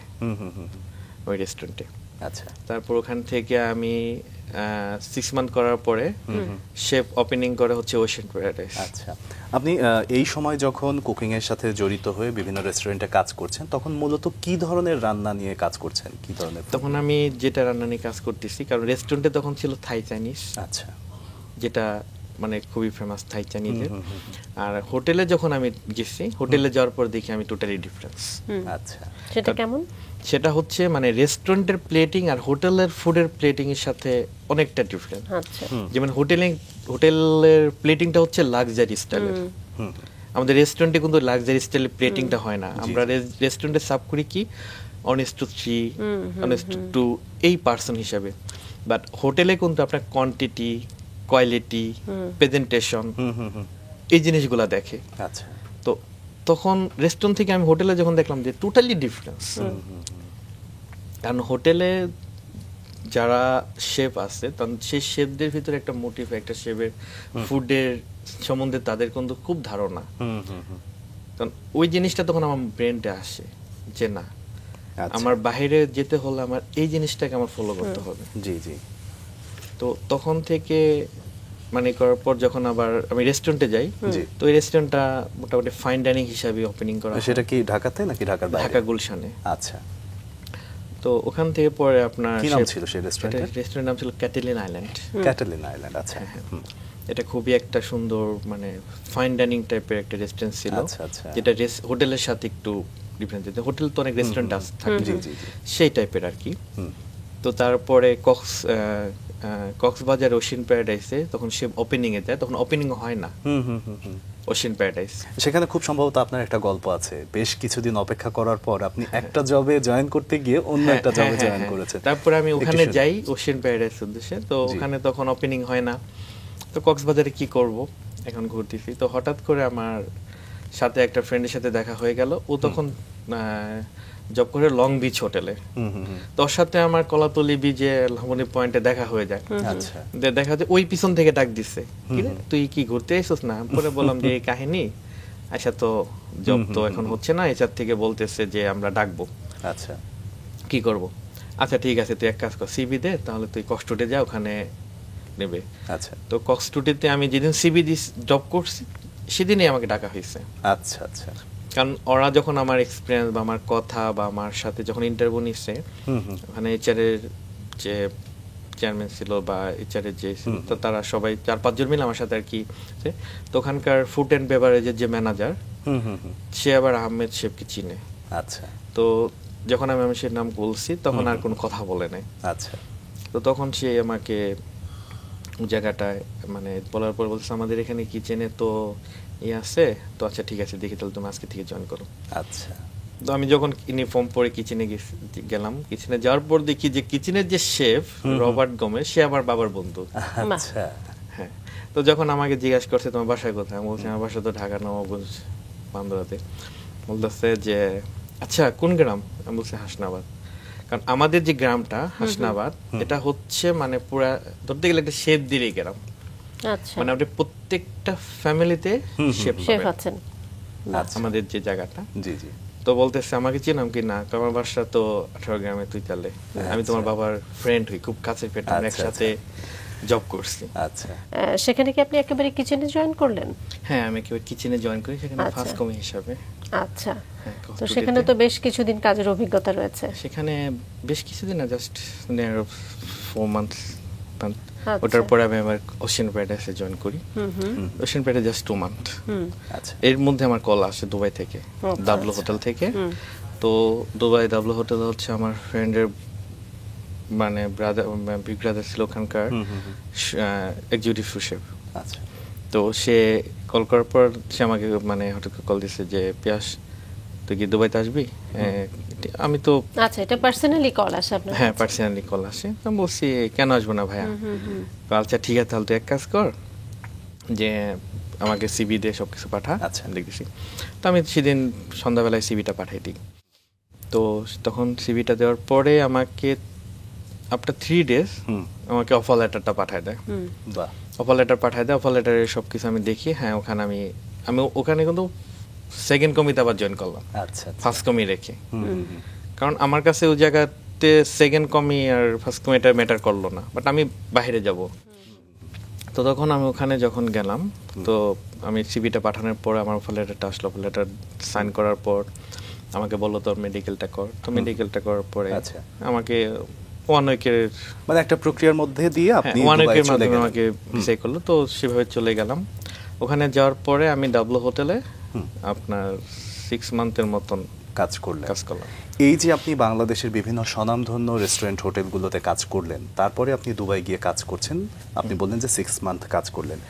ওই রেস্টুরেন্টে। আচ্ছা। তারপর ওখান থেকে আমি 6 মান্থ করার পরে শেফ ওপেনিং করে হচ্ছে ওশেন প্যারাডাইস। আচ্ছা, আপনি এই সময় যখন কুকিং এর সাথে জড়িত হয়ে বিভিন্ন রেস্টুরেন্টে কাজ করছেন, তখন মূলত কি ধরনের রান্না নিয়ে কাজ করছেন, কি ধরনের? তখন আমি যেটা রান্না নিয়ে কাজ করতেছি, কারণ রেস্টুরেন্টে তখন ছিল থাই চাইনিজ, আচ্ছা, যেটা মানে খুবই ফেমাস থাই চাইনিজের। আর হোটেলে যখন আমি গেছি, হোটেলে যাওয়ার পর দেখি আমি টোটালি ডিফারেন্স। আচ্ছা, সেটা কেমন? সেটা হচ্ছে মানে রেস্টুরেন্টের প্লেটিং আর হোটেলের ফুডের প্লেটিং এর সাথে অনেকটা ডিফারেন্ট। আচ্ছা। যেমন হোটেলের প্লেটিংটা হচ্ছে লাক্সারি স্টাইলের, আমাদের রেস্টুরেন্টে কিন্তু লাক্সারি স্টাইলের প্লেটিংটা হয় না। আমরা রেস্টুরেন্টে সার্ভ করি কি অনেস্ট টু 3, অনেস্ট টু 2 এই পার্সন হিসাবে, বাট হোটেলে কিন্তু আপনার কোয়ান্টিটি, কোয়ালিটি, প্রেজেন্টেশন এই জিনিসগুলো দেখে। আচ্ছা। তো তখন রেস্টুরেন্ট থেকে আমি হোটেলে যখন দেখলাম যে টোটালি ডিফারেন্স, কারণ হোটেলে যারা শেফ আছে তখন সেই শেফদের ভিতরে একটা মোটিভ, একটা শেফের ফুডের সম্বন্ধে তাদের কিন্তু খুব ধারণা, কারণ ওই জিনিসটা তখন আমার ব্রেনটা আসে যে না আমার বাইরে যেতে হলে আমার এই জিনিসটাকে আমার ফলো করতে হবে। জি জি। তো তখন থেকে মানে করার পর যখন আবার আমি রেস্টুরেন্টে যাই, তো এই রেস্টুরেন্টটা মোটামুটি ফাইন ডাইনিং হিসাবে ওপেনিং করা। সেটা কি ঢাকাতে নাকি ঢাকার বাইরে? ঢাকা গুলশানে। আচ্ছা। তো ওখান থেকে পরে আপনার কি নাম ছিল সেই রেস্টুরেন্টের? রেস্টুরেন্টের নাম ছিল ক্যাটালিন আইল্যান্ড। ক্যাটালিন আইল্যান্ড, আচ্ছা। এটা খুবই একটা সুন্দর মানে ফাইন ডাইনিং টাইপের একটা রেস্টুরেন্ট ছিল, আচ্ছা আচ্ছা। যেটা হোটেলের সাথে একটু ডিফারেন্ট। হোটেল তো অনেক রেস্টুরেন্ট থাকে সেই টাইপের আর কি। তো তারপরে কক্সবাজার ওশেন প্যারাডাইসে তখন সে ওপেনিং এ যায়, তখন ওপেনিং হয় না ওশেন প্যারাডাইস। সেখানে খুব সম্ভবত আপনার একটা গল্প আছে, বেশ কিছুদিন অপেক্ষা করার পর আপনি একটা জবে জয়েন করতে গিয়ে অন্য একটা জবে জয়েন করেছেন। তারপরে আমি ওখানে যাই ওশেন প্যারাডাইস উদ্দেশ্যে, তো ওখানে তখন ওপেনিং হয় না। তো কক্সবাজারে কি করব, এখন ঘুরতেছি, তো হঠাৎ করে আমার সাথে একটা ফ্রেন্ডের সাথে দেখা হয়ে গেল। ও তখন জব করে লং বিচ হোটেলে। তো ওর সাথে আমার কলাতলি বিচে লাবণী পয়েন্টে দেখা হয়ে যায়। আচ্ছা দেখা যায় ওই পিছন থেকে ডাক দিচ্ছে, কিরে তুই কি ঘুরতে এসেছিস না? পরে বললাম যে এই কাহিনী, আচ্ছা তো জব তো এখন হচ্ছে না, এটার থেকে বলতেছে যে আমরা ডাকবো, আচ্ছা কি করব? আচ্ছা ঠিক আছে, তুই এক কাজ কর, সিবি দে, তাহলে তুই কক্সটুডে যা, ওখানে নেবে। আচ্ছা তো কক্সটুডেতে আমি যেদিন সিবি জব করছি সেদিনই আমাকে ডাকা হয়েছে। আচ্ছা আচ্ছা কারণ ওরা যখন আমার এক্সপিরিয়েন্স বা আমার কথা বা আমার সাথে যখন ইন্টারভিউ নিচ্ছে, মানে এইচআরের যে চেয়ারম্যান ছিল বা এইচআরের যে তো তারা সবাই 4-5 জন মিলে আমার সাথে আর কি। তো ওখানকার ফুড অ্যান্ড বেভারেজের যে ম্যানেজার, সে আবার আহমেদ শেফকে চিনে। আচ্ছা তো যখন আমি সে নাম বলছি তখন আর কোনো কথা বলে নাই। আচ্ছা তো তখন সে আমাকে জায়গাটায় মানে বলার পর বলছে, আমাদের এখানে কিচেনে তো আছে, তো আচ্ছা ঠিক আছে, দেখি তাহলে তুমি আজকে থেকে জয়েন করো। আচ্ছা তো আমি যখন ইউনিফর্ম পরে কিচেনে গেলাম, কিচেনে যাওয়ার পর দেখি যে কিচেনের যে শেফ রবার্ট গোমেজ, সে আমার বাবার বন্ধু। আচ্ছা হ্যাঁ, তো যখন আমাকে জিজ্ঞাসা করছে তোমার বাসা কোথায়, আমি বলছি আমার বাসা তো ঢাকা নবাবগঞ্জ বান্দরাতে। বলতেছে যে আচ্ছা কোন গ্রাম? আমি বলছি হাসনাবাদ। কারণ আমাদের যে গ্রামটা হাসনাবাদ, এটা হচ্ছে মানে পুরা ধরতে গেলে একটা শেফ দিলেই গ্রাম। আচ্ছা মানে আপনি প্রত্যেকটা ফ্যামিলিতে শেফ শেফ আছেন আমাদের যে জায়গাটা। জি জি তো বলতেছে আমাকে চিনাম কি না, আমার বাসা তো 18 গ্রামে, তুই তাহলে আমি তোমার বাবার ফ্রেন্ড হই, খুব কাছের ফ্রেন্ড, আমরা একসাথে জব করছি। আচ্ছা সেখানে কি আপনি একেবারে কিচেনে জয়েন করলেন? হ্যাঁ, আমি একেবারে কিচেনে জয়েন করি, সেখানে ফার্স্ট কমি হিসাবে। আচ্ছা, হ্যাঁ, তো সেখানে তো বেশ কিছুদিন কাজের অভিজ্ঞতা রয়েছে। সেখানে বেশ কিছুদিন না, জাস্ট 4 মান্থস। আচ্ছা। ওটার পরে আমি আমার ওশিয়ান প্যারাডাইসে জয়েন করি। Ocean paradise just 2 month. আচ্ছা এর মধ্যে আমার কল আসে দুবাই থেকে, ডাবলো হোটেল থেকে। তো দুবাই ডাবলো হোটেল হচ্ছে আমার ফ্রেন্ডের মানে ব্রাদার, বিগ ব্রাদার ছিল ওখানকার এক্সিকিউটিভ শেফ। আচ্ছা তো সে কল করার পর সে আমাকে মানে হঠাৎ কল দিছে যে পিয়াস তুই কি দুবাইতে আসবি? আমি তো আচ্ছা, এটা পার্সোনালি কল আসে আপনার? হ্যাঁ, পার্সোনালি কল আসে। আমি বলছি কেন আসবো না ভাইয়া। আচ্ছা ঠিক আছে, তাহলে তুই এক কাজ কর, যে আমাকে সিবি দিয়ে সবকিছু পাঠা। আচ্ছা দেখেছি। তো আমি সেদিন সন্ধ্যাবেলায় সিবিটা পাঠাই দিই। তো তখন সিবিটা দেওয়ার পরে আমাকে আফটার 3 days আমাকে অফার লেটারটা পাঠায় দেয়। বাহ অফার লেটার পাঠায় দেয়। অফার লেটারে সবকিছু আমি দেখি। হ্যাঁ, ওখানে আমি ওখানে কিন্তু সেকেন্ড কমিতে আবার জয়েন করলাম, আচ্ছা ফার্স্ট কমি রেখে। কারণ আমার কাছে ওই জায়গাতে সেকেন্ড কমি আর ফার্স্ট কমিটা ম্যাটার করলো না, বাট আমি বাইরে যাব। তো তখন আমি ওখানে যখন গেলাম, তো আমি সিবিটা পাঠানোর পর আমার অফার লেটারটা আসলো। অফার লেটার সাইন করার পর আমাকে বললো তোর মেডিকেলটা কর। তো মেডিকেলটা করার পরে আচ্ছা আমাকে 1 উইকের মানে একটা প্রক্রিয়ার মধ্যে দিয়ে আপনি 1 দুবাই উইকের চলে মাধ্যমে গেলেন। আমাকে ভিসা করলো। তো সেভাবে চলে গেলাম। ওখানে যাওয়ার পরে আমি ডাবলো হোটেলে আপনার 6 মান্থের মতন কাজ করলেন। এই যে আপনি বাংলাদেশের বিভিন্ন স্বনামধন্য রেস্টুরেন্ট হোটেলগুলোতে কাজ করলেন, তারপরে আপনি দুবাই গিয়ে কাজ করছেন, আপনি বললেন যে 6 মান্থ কাজ করলেন।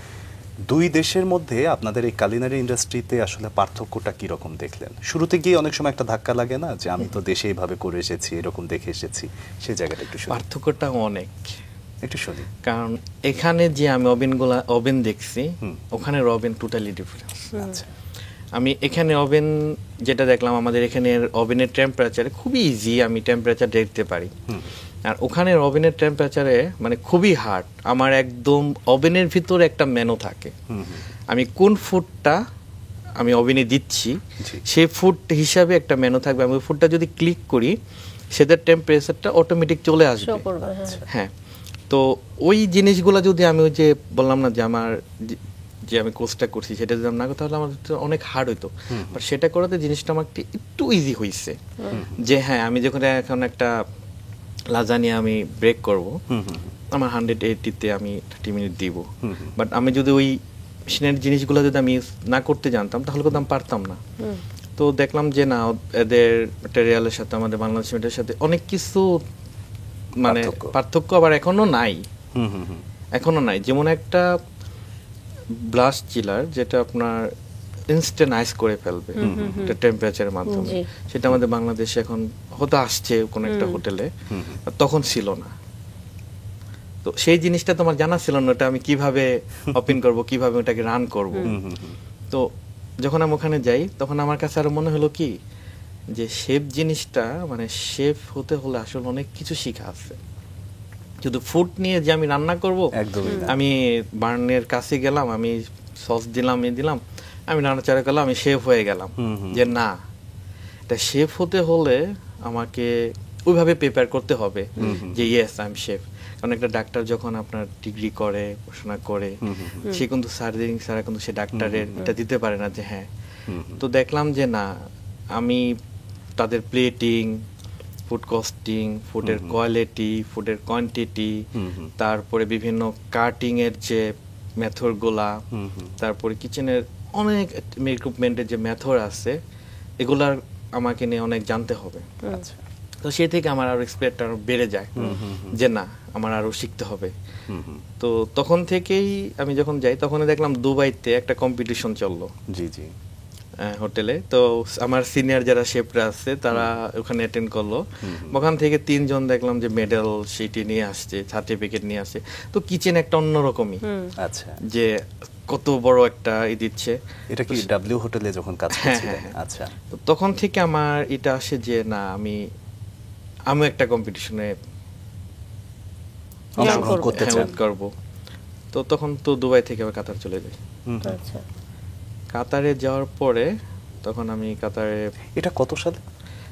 2 দেশের মধ্যে আপনাদের এই কালিনারি ইন্ডাস্ট্রিতে আসলে পার্থক্যটা কি রকম দেখলেন? শুরুতে গিয়ে অনেক সময় একটা ধাক্কা লাগে না, যে আমি তো দেশে এইভাবে করে এসেছি, এরকম দেখে এসেছি, সেই জায়গাটা একটু শুনি। পার্থক্যটা অনেক, একটু শুনি। কারণ এখানে যে আমি ওভেন দেখছি, ওখানে ওভেন টোটালি ডিফারেন্স। আচ্ছা, আমি এখানে ওভেন যেটা দেখলাম, আমাদের এখানে ওভেনের টেম্পারেচারে খুবই ইজি আমি টেম্পারেচার দেখতে পারি, আর ওখানে ওভেনের টেম্পারেচারে মানে খুবই হার্ড। আমার একদম ওভেনের ভিতরে একটা মেনু থাকে, আমি কোন ফুডটা আমি ওভেনে দিচ্ছি সেই ফুড হিসাবে একটা মেনু থাকবে। আমি ওই ফুডটা যদি ক্লিক করি, সেটার টেম্পারেচারটা অটোমেটিক চলে আসবে। হ্যাঁ, তো ওই জিনিসগুলো যদি আমি ওই যে বললাম না যে আমার যে আমি কোর্সটা করছি সেটা যদি না করতে, তাহলে আমার অনেক হার্ড হইতো। বাট সেটা করাতে জিনিসটা আমার একটু ইজি হয়েছে, যে হ্যাঁ আমি যখন এখন একটা লাজানিয়া আমি ব্রেক করব, আমার 180-তে আমি 30 মিনিট দিব। বাট আমি যদি ওই মেশিনের জিনিসগুলো যদি আমি ইউজ না করতে জানতাম, তাহলে কিন্তু আমি পারতাম না। তো দেখলাম যে না, এদের ম্যাটেরিয়ালের সাথে আমাদের বাংলাদেশ ম্যাটেরিয়ালের সাথে অনেক কিছু মানে পার্থক্য আবার এখনো নাই। যেমন একটা ব্লাস্ট চিলার, যেটা আপনার ইনস্ট্যান্ট আইস করে ফেলবে টেম্পারেচারের মাধ্যমে, সেটা আমাদের বাংলাদেশে এখন হতে আসছে কোন একটা হোটেলে, তখন ছিল না। তো সেই জিনিসটা তোমার জানা ছিল না, ওটা আমি কিভাবে ওপেন করব, কিভাবে ওটাকে রান করব। তো যখন আমি ওখানে যাই, তখন আমার কাছে আরো মনে হলো কি যে শেফ জিনিসটা মানে শেফ হতে হলে আসলে অনেক কিছু শেখা আছে। শুধু ফুড নিয়ে যে আমি রান্না করব, একদমই না। আমি বার্নের কাছে গেলাম, আমি সস দিলাম, দিলাম, আমি নাড়াচাড়া করলাম, আমি শেফ হয়ে গেলাম, যে না, এটা শেফ হতে হলে আমাকে ওইভাবে প্রিপেয়ার করতে হবে যে ইয়েস আই এম শেফ। কারণ একটা ডাক্তার যখন আপনার ডিগ্রি করে, পড়াশোনা করে, সে কিন্তু সার্জারি ছাড়া কিন্তু সে ডাক্তারের এটা দিতে পারে না যে হ্যাঁ। তো দেখলাম যে না, আমি তাদের প্লেটিং, ফুড কস্টিং, ফুডের কোয়ালিটি, ফুডের কোয়ান্টিটি, তারপরে বিভিন্ন কাটিং এর যে মেথডগুলা, তারপরে কিচেনের অনেক ইকুইপমেন্টের যে মেথড আছে, এগুলার আমাকে নিয়ে অনেক জানতে হবে। আচ্ছা। তো সেই থেকে আমার আরো এক্সপেরিয়েন্সটা আরো বেড়ে যায় যে না, আমার আরো শিখতে হবে। তো তখন থেকেই আমি যখন যাই, তখন দেখলাম দুবাইতে একটা কম্পিটিশন চললো জি জি। হোটেলে। তো আমার সিনিয়র যারা শেফরা আছে তারা ওখানে অ্যাটেন্ড করলো। ওখান থেকে 3 জন দেখলাম যে মেডেল সিটি নিয়ে আসছে, সার্টিফিকেট নিয়ে আসছে। তো কিচেন একটা অন্যরকমই, আচ্ছা। যে কত বড় একটা দিচ্ছে। এটা কি ডাব্লিউ হোটেলে যখন কাজ করছিলেন? আচ্ছা। তো তখন থেকে আমার এটা আসে যে না, আমি একটা কম্পিটিশনে অংশগ্রহণ করতে চান। করব। তো তখন তো দুবাই থেকে আবার কাতার চলে যাই। আচ্ছা। কাতারে যাওয়ার পরে তখন আমি কাতারে, এটা কত সালে?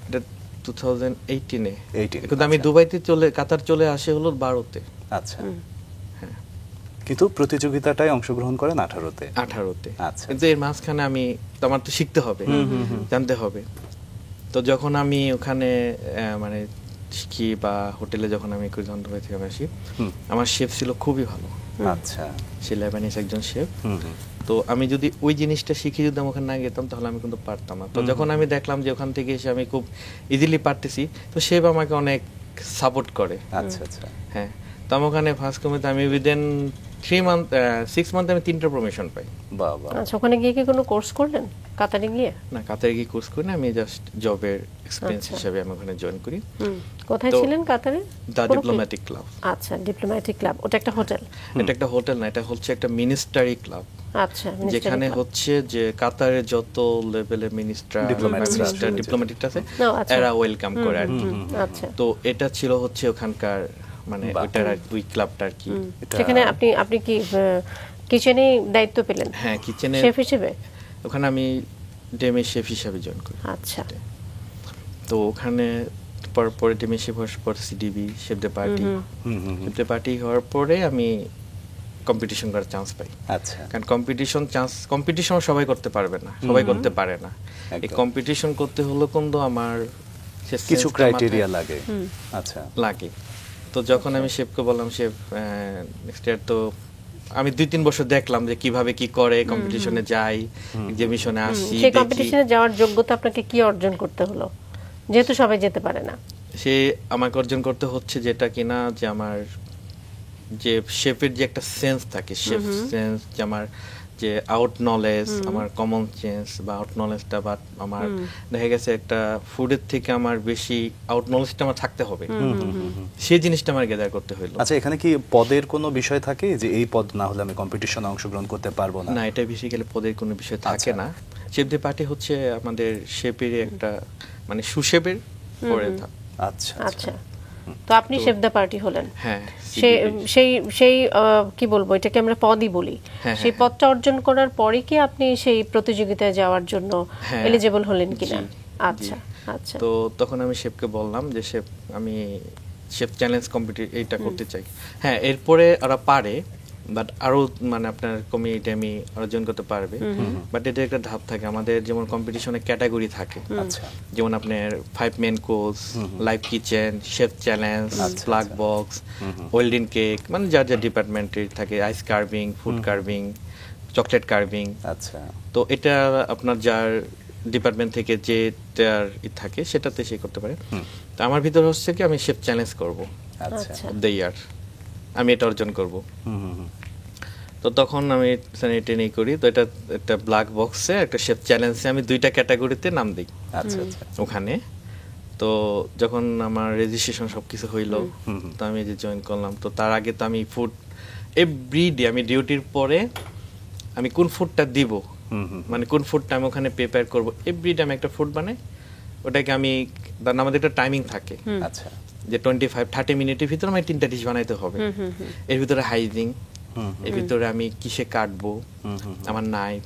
এটা 2018-এ। 18 কিন্তু আমি আচ্ছা। দুবাইতে কাতার চলে আসে হলো 12-তে। আচ্ছা। কিন্তু প্রতিযোগিতাটায় অংশগ্রহণ করেন 18-তে। 18-তে। আচ্ছা। কিন্তু এর মাঝখানে আমার তো শিখতে হবে, জানতে হবে। তো যখন আমি ওখানে মানে শিখি বা হোটেলে যখন আমি দুবাই থেকে আসি, আমার শেফ ছিল খুবই ভালো। আচ্ছা। সে লেবানিজ একজন শেফ। তো আমি যদি ওই জিনিসটা শিখে যদি আমি ওখানে না যেতাম, তাহলে আমি কিন্তু পারতাম না। তো যখন আমি দেখলাম যে ওখান থেকে এসে আমি খুব ইজিলি পারতেছি, তো শেফ আমাকে অনেক সাপোর্ট করে। আচ্ছা আচ্ছা। হ্যাঁ। তো আমি ওখানে ফার্স্ট কমিতে আমি উইদিন 6 মান্থ আমি 3টা প্রমোশন পাই। বাবা। আচ্ছা, ওখানে গিয়ে কি কোনো কোর্স করলেন কাতারে গিয়ে? না, কাতারে গিয়ে কোর্স করি না, আমি জাস্ট জবের এক্সপেরিয়েন্স আচ্ছা। হিসেবে আমি ওখানে জয়েন করি। কোথায় তো ছিলেন কাতারে? দা কোনো কি? Diplomatic club. আচ্ছা, ডিপ্লোম্যাটিক ক্লাব, ওটা একটা হোটেল? এটা একটা হোটেল না, এটা হচ্ছে একটা মিনিস্টারি ক্লাব। আচ্ছা, যেখানে হচ্ছে যে কাতারের যত লেভেলের ডিপ্লোম্যাটিক আছে, ও, আচ্ছা। এরা ওয়েলকাম করে আর কি। আচ্ছা। তো এটা ছিল হচ্ছে ওখানকার মানে ওইটার ওই ক্লাবটা আর কি। সেখানে আপনি কি কিচেনে দায়িত্ব পেলেন? হ্যাঁ, কিচেনে শেফ হিসেবে? ওখানে আমি ডেমি শেফ হিসেবে জয়েন করি। আচ্ছা। তো ওখানে পরে ডেমি শেফ হওয়ার পর সিডিবি, chef day party, chef day party হওয়ার পরে আমি কম্পিটিশন করার চান্স পাই। আচ্ছা। কারণ কম্পিটিশন সবাই করতে পারবে না, সবাই করতে পারে না। এই কম্পিটিশন করতে হলে কিন্তু আমার কিছু ক্রাইটেরিয়া লাগে। আচ্ছা। লাগে। তো যখন আমি শেফকে বললাম, শেফ নেক্সট ইয়ার তো আমি 2-3 বছর দেখলাম যে কিভাবে কি করে, কম্পিটিশনে যাই, এক্সিবিশনে আসি, সেই কম্পিটিশনে যাওয়ার যোগ্যতা আপনাকে কি অর্জন করতে হলো, যেহেতু সবাই যেতে পারে না? সে আমাকে অর্জন করতে হচ্ছে যেটা কিনা যে আমার যে শেফের যে একটা সেন্স থাকে, শেফ সেন্স, যে আমার যে আউট নলেজ, আমার কমন সেন্স বা আউট নলেজটা, বা আমার দেখা গেছে একটা ফুডের থেকে আমার বেশি আউট নলেজটা আমার থাকতে হবে, সেই জিনিসটা আমার গ্যাদার করতে হলো। আচ্ছা, এখানে কি পদের কোনো বিষয় থাকে যে এই পদ না হলে আমি কম্পিটিশনে অংশগ্রহণ করতে পারবো না? না, এটা বেসিক্যালি পদের কোনো বিষয় থাকে না। শেফ ডে পার্টি হচ্ছে আমাদের শেফের একটা মানে সুশেফের পরে থাকে। আচ্ছা আচ্ছা। তো আপনি শেফ দ্য পার্টি হলেন। হ্যাঁ। সেই কি বলবো, এটাকে আমরা পদই বলি। সেই পদটা অর্জন করার পরে কি আপনি সেই প্রতিযোগিতায় যাওয়ার জন্য এলিজিবল হলেন কিনা? আচ্ছা আচ্ছা। তো তখন আমি শেফকে বললাম যে শেফ, আমি শেফ চ্যালেঞ্জ এইটা করতে চাই। হ্যাঁ, এরপরে ওরা পারে, বাট আরো মানে আপনার কমিটি আমি অর্জন করতে পারবে, বাট এটা একটা ধাপ থাকে আমাদের। যেমন কম্পিটিশনে ক্যাটাগরি থাকে, যেমন আপনার 5 main course, live kitchen, chef challenge, plug box, ওয়েল্ডিং কেক, মানে যার যার ডিপার্টমেন্টের থাকে, ice carving, food carving, chocolate carving. আচ্ছা। তো এটা আপনার যার ডিপার্টমেন্ট থেকে যেটার থাকে সেটাতে সে করতে পারে। তো আমার ভিতর হচ্ছে কি আমি শেফ চ্যালেঞ্জ করব, আচ্ছা, অফ দ্য ইয়ার আমি এটা অর্জন করব। তো তখন আমি ট্রেনিং করি। তো এটা একটা ব্ল্যাক বক্সে একটা শেফ চ্যালেঞ্জে আমি 2টা ক্যাটাগরিতে নাম দিই। আচ্ছা আচ্ছা। ওখানে তো যখন আমার রেজিস্ট্রেশন সবকিছু হইলো, তো আমি যে জয়েন করলাম, তো তার আগে তো আমি ফুড এভরিডে, আমি ডিউটির পরে আমি কোন ফুডটা দিব, মানে কোন ফুডটা আমি ওখানে প্রিপেয়ার করব, এভরিডে আমি একটা ফুড বানাই, ওটাকে আমি ধরেন আমাদের একটা টাইমিং থাকে আচ্ছা যে 25-30 মিনিটের ভিতরে আমার 3টা ডিশ বানাইতে হবে। এর ভিতরে হাইজিং, এর ভিতরে আমি কিসে কাটবো, আমার নাইফ,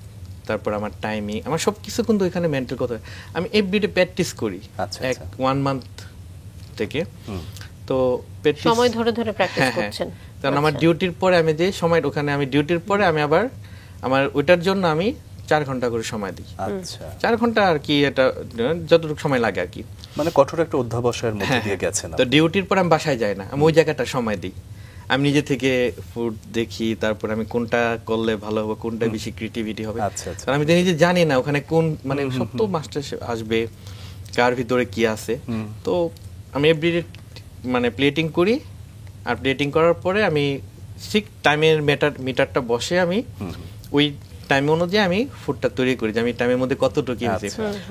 তারপর আমার টাইমিং, আমার সবকিছু কিন্তু এখানে মেন্টাল কথা আমি এভরিডে প্র্যাকটিস করি আচ্ছা, এক 1 মান্থ থেকে। তো সময় ধরে ধরে প্র্যাকটিস করছেন? কারণ আমার ডিউটির পরে আমি যে সময় ওখানে আমি ডিউটির পরে আমি আবার আমার ওইটার জন্য আমি 4 ঘন্টা করে সময় দিই। আচ্ছা 4 ঘন্টা আর কি, এটা যতটুকু সময় লাগে আর কি, মানে কঠোর একটা অধ্যাবসায়ের মধ্যে দিয়ে গেছেন। তো ডিউটির পর আমি বাসায় যাই না, আমি ওই জায়গাটা সময় দিই, আমি নিজে থেকে ফুড দেখি, তারপর আমি কোনটা করলে ভালো হবে, কোনটা বেশি ক্রিয়েটিভিটি হবে। কারণ আমি তো নিজে জানি না ওখানে কোন মানে সব তো মাস্টার আসবে, কার ভিতরে কি আছে। তো আমি এভরিডে মানে প্লেটিং করি, আর প্লেটিং করার পরে আমি ঠিক টাইমের মিটারটা বসে আমি ওই টাইম অনুযায়ী আমি ফুডটা তৈরি করি, যে আমি টাইমের মধ্যে কতটুকু হয়েছে।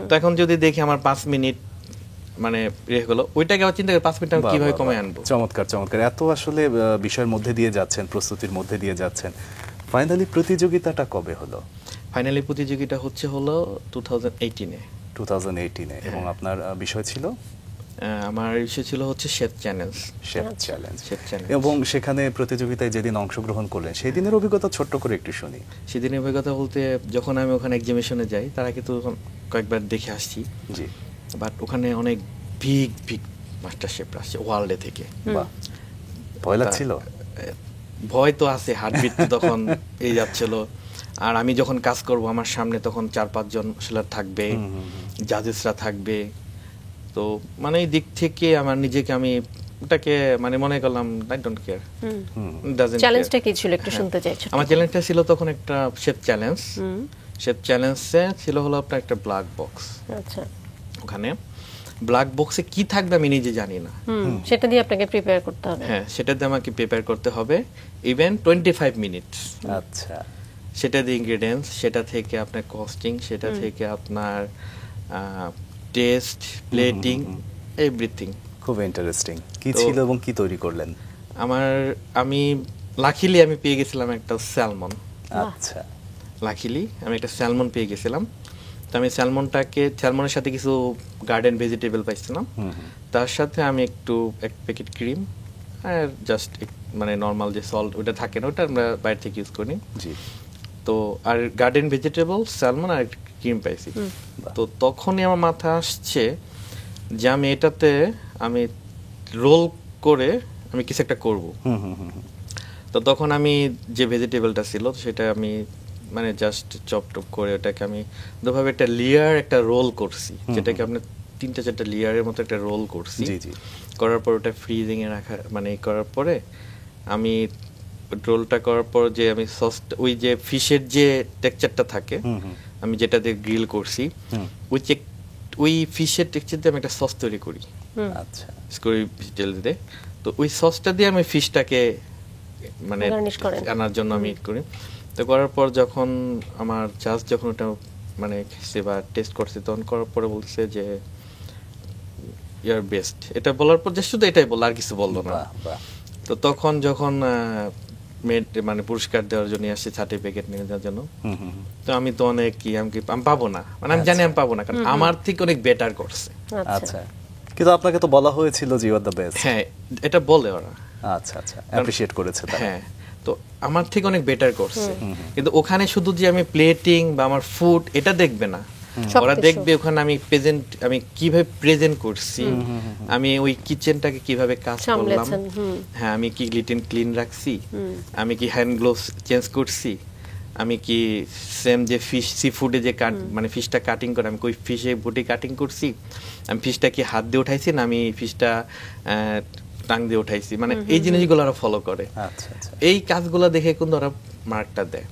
তো এখন যদি দেখি আমার 5 মিনিট মানে হলো, ওইটাকে আবার চিন্তা করি 5 মিনিট আমি কিভাবে কমে আনবো। চমৎকার চমৎকার, এত আসলে বিষয়ের মধ্যে দিয়ে যাচ্ছেন, প্রস্তুতির মধ্যে দিয়ে যাচ্ছেন। ফাইনালি প্রতিযোগিতাটা কবে হলো? ফাইনালি প্রতিযোগিতা হলো 2018-এ। 2018-এ। এবং আপনার বিষয় ছিল? আমার বিষয় ছিল শেফ চ্যালেঞ্জ। এবং সেখানে প্রতিযোগিতায় যেদিন অংশগ্রহণ করলেন সেই দিনের অভিজ্ঞতা ছোট্ট করে একটু শুনি। সেদিনের অভিজ্ঞতা বলতে, যখন আমি ওখানে এক্সিবিশনে যাই তার আগে তো কয়েকবার দেখে আসছি, জি, বাট ওখানে অনেক বিগ মাস্টার শেফরা আসছে ওয়ার্ল্ডে থেকে। বাহ, ভয় লাগছিল? ভয় তো আছে, হার্টবিট তখন এই যাচ্ছিল। আর আমি যখন কাজ করব আমার সামনে তখন 4-5 জন সেলার থাকবে, জাজেসরা থাকবে। তো মানে এই দিক থেকে আমার নিজেকে আমি ওটাকে মানে মনে করলাম আই ডোন্ট কেয়ার। চ্যালেঞ্জটা কি ছিল একটু শুনতে চাইছি। আমার চ্যালেঞ্জটা ছিল তখন একটা শেফ চ্যালেঞ্জ। শেফ চ্যালেঞ্জে ছিল হলো আপনার একটা ব্ল্যাক বক্স। আচ্ছা, ওখানে ব্ল্যাক বক্সে কি থাকবে আমি নিজে জানি না, সেটা দিয়ে আপনাকে প্রিপেয়ার করতে হবে। হ্যাঁ, সেটা দিয়ে আমাকে প্রিপেয়ার করতে হবে ইভেন 25 মিনিট। আচ্ছা, সেটা দিয়ে ইনগ্রেডিয়েন্টস, সেটা থেকে আপনার কস্টিং, সেটা থেকে আপনার টেস্ট, প্লেটিং, এভরিথিং। খুব ইন্টারেস্টিং। কি ছিল এবং কি তৈরি করলেন? আমি লাকিলি আমি পেয়ে গেছিলাম একটা স্যালমন। আচ্ছা, লাকিলি আমি একটা স্যালমন পেয়ে গেছিলাম। তো আমি স্যালমনের সাথে কিছু গার্ডেন ভেজিটেবল পাইছিলাম, তার সাথে আমি এক প্যাকেট ক্রিম আর জাস্ট মানে নর্মাল যে সল্ট ওটা থাকে না, ওটা আমরা বাইরে থেকে ইউজ করি। জি। তো আর গার্ডেন ভেজিটেবল, স্যালমন আর ক্রিম পাইছি। তো তখনই আমার মাথা আসছে যে আমি এটাতে আমি রোল করে আমি কিছু একটা করব। তো তখন আমি যে ভেজিটেবলটা ছিল সেটা আমি মানে জাস্ট চপ করে ওটাকে আমি দুভাবে একটা লেয়ার একটা রোল করছি, যেটাকে আপনি 3-4টা লেয়ারের মতো একটা রোল করছি। করার পর ওটা ফ্রিজিং এ রাখা মানে করার পরে আমি রোলটা করার পর যে আমি সসটা ওই যে ফিশের যে টেক্সচারটা থাকে আমি যেটা দিয়ে গ্রিল করছি ওই ফিশের টেক্সচার দিয়ে আমি একটা সস তৈরি করি। আচ্ছা, দিয়ে তো ওই সসটা দিয়ে আমি ফিশটাকে মানে আনার জন্য আমি করি। তো করার পর যখন আমার জাজ যখন ওটা মানে খেয়েছে বা টেস্ট করছে তখন করার পরে বলছে যে ইউর বেস্ট। এটা বলার পর যে শুধু এটাই বললো, আর কিছু বললো না। তো তখন যখন মানে পুরস্কার দেওয়ার জন্য আসছে সার্টিফিকেট নিয়ে যাওয়ার জন্য, তো আমি তো অনেক আমি পাবো না, মানে আমি জানি আমি পাবো না, কারণ আমার থেকে অনেক বেটার করছে। আচ্ছা, কিন্তু আপনাকে তো বলা হয়েছিল যে ইউ আর দ্য বেস্ট। হ্যাঁ, এটা বলে ওরা। আচ্ছা আচ্ছা, অ্যাপ্রিশিয়েট করেছে তারা। হ্যাঁ, তো আমার থেকে অনেক বেটার করছে। কিন্তু ওখানে শুধু যে আমি প্লেটিং বা আমার ফুড এটা দেখবে না, ওরা দেখবে ওখানে আমি কিভাবে প্রেজেন্ট করছি, আমি ওই কিচেনটাকে কিভাবে কাজ করলাম, হ্যাঁ আমি কি ক্লিন রাখছি, আমি কি হ্যান্ড গ্লোভস চেঞ্জ করছি, আমি কি সেম যে সি ফুডে যে মানে ফিশটা কাটিং করে আমি ওই ফিশে বুটি কাটিং করছি, আমি ফিশটা কি হাত দিয়ে উঠাইছি না আমি ফিশটা টাং দিয়ে উঠাইছি, মানে এই জিনিসগুলো ওরা ফলো করে। এই কাজগুলো দেখে কিন্তু ওরা মার্কটা দেয়।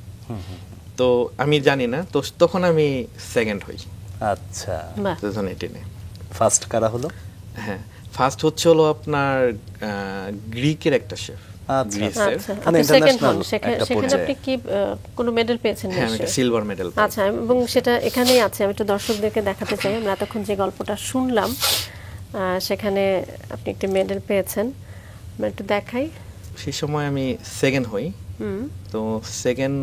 তো আমি জানি না, তো তখন আমি সেকেন্ড হই। আচ্ছা, 2018-এ। ফার্স্ট কারা হলো? হ্যাঁ, ফার্স্ট হলো আপনার গ্রিকের একটা শেফ। Silver medal. আচ্ছা, এবং সেটা এখানেই আছে, আমি একটু দর্শকদেরকে দেখাতে চাই। আমরা এতক্ষণ যে গল্পটা শুনলাম সেখানে আপনি একটি মেডেল পেয়েছেন, আমরা একটু দেখাই। সেই সময় আমি সেকেন্ড হই। তো সেকেন্ড